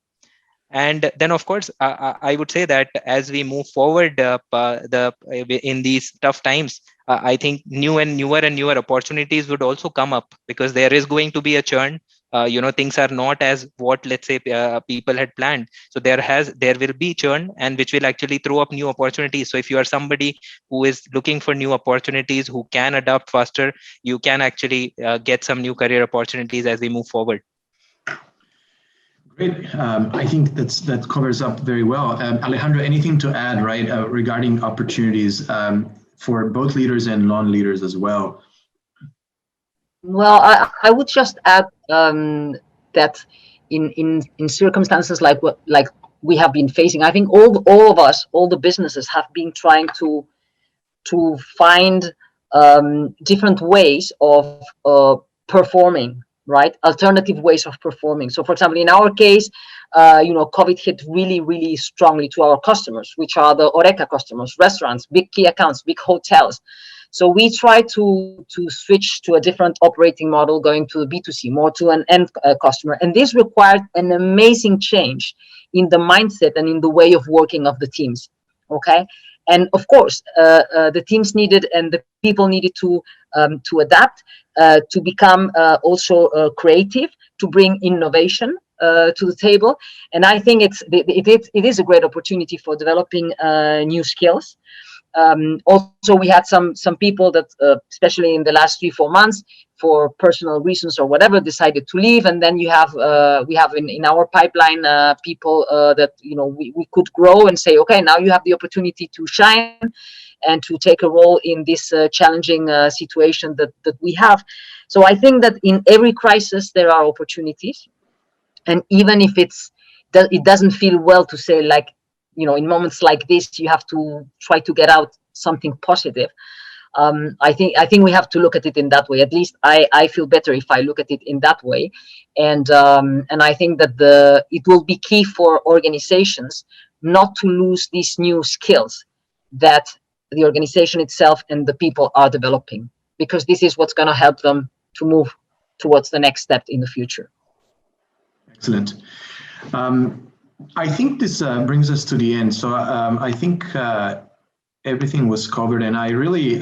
[SPEAKER 4] And then, of course, I would say that as we move forward in these tough times, I think newer opportunities would also come up, because there is going to be a churn. Things are not as what, let's say, people had planned. So there will be churn, and which will actually throw up new opportunities. So if you are somebody who is looking for new opportunities, who can adapt faster, you can actually get some new career opportunities as we move forward.
[SPEAKER 1] Great. I think that covers up very well. Alejandro, anything to add, right, regarding opportunities for both leaders and non-leaders as well?
[SPEAKER 3] Well, I would just add that in circumstances like we have been facing, I think all of us, all the businesses have been trying to find different ways of performing, right? Alternative ways of performing. So, for example, in our case, COVID hit really, really strongly to our customers, which are the Horeca customers, restaurants, big key accounts, big hotels. So we try to switch to a different operating model, going to the B2C, more to an end customer. And this required an amazing change in the mindset and in the way of working of the teams. Okay. And of course, the teams needed and the people needed to adapt, to become also creative, to bring innovation to the table. And I think it is a great opportunity for developing new skills. Also, we had some people that, especially in the last 3-4 months, for personal reasons or whatever, decided to leave. And then we have in our pipeline people that we could grow and say, okay, now you have the opportunity to shine and to take a role in this challenging situation that we have. So I think that in every crisis there are opportunities, and even if it doesn't feel well to say, like, in moments like this, you have to try to get out something positive. I think we have to look at it in that way. At least I feel better if I look at it in that way. And I think that it will be key for organizations not to lose these new skills that the organization itself and the people are developing, because this is what's going to help them to move towards the next step in the future. Excellent.
[SPEAKER 1] I think this brings us to the end. So I think everything was covered, and I really,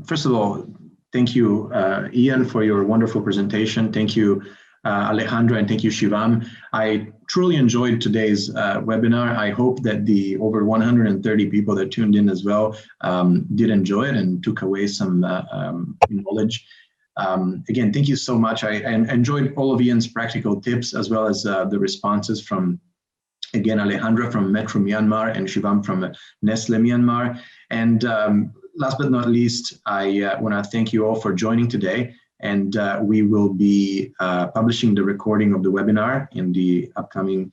[SPEAKER 1] first of all, thank you, Ian, for your wonderful presentation. Thank you, Alejandro, and thank you, Shivam. I truly enjoyed today's webinar. I hope that the over 130 people that tuned in as well did enjoy it and took away some knowledge. Again, thank you so much. I enjoyed all of Ian's practical tips, as well as the responses from, again, Alejandra from Metro Myanmar and Shivam from Nestle Myanmar. And last but not least, I want to thank you all for joining today. And we will be publishing the recording of the webinar in the upcoming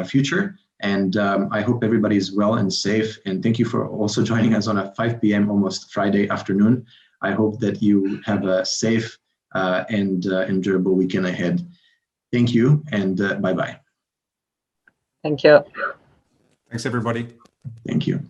[SPEAKER 1] future. And I hope everybody is well and safe. And thank you for also joining us on a 5 p.m. almost Friday afternoon. I hope that you have a safe and enjoyable weekend ahead. Thank you, and bye-bye.
[SPEAKER 3] Thank you.
[SPEAKER 2] Thanks, everybody.
[SPEAKER 1] Thank you.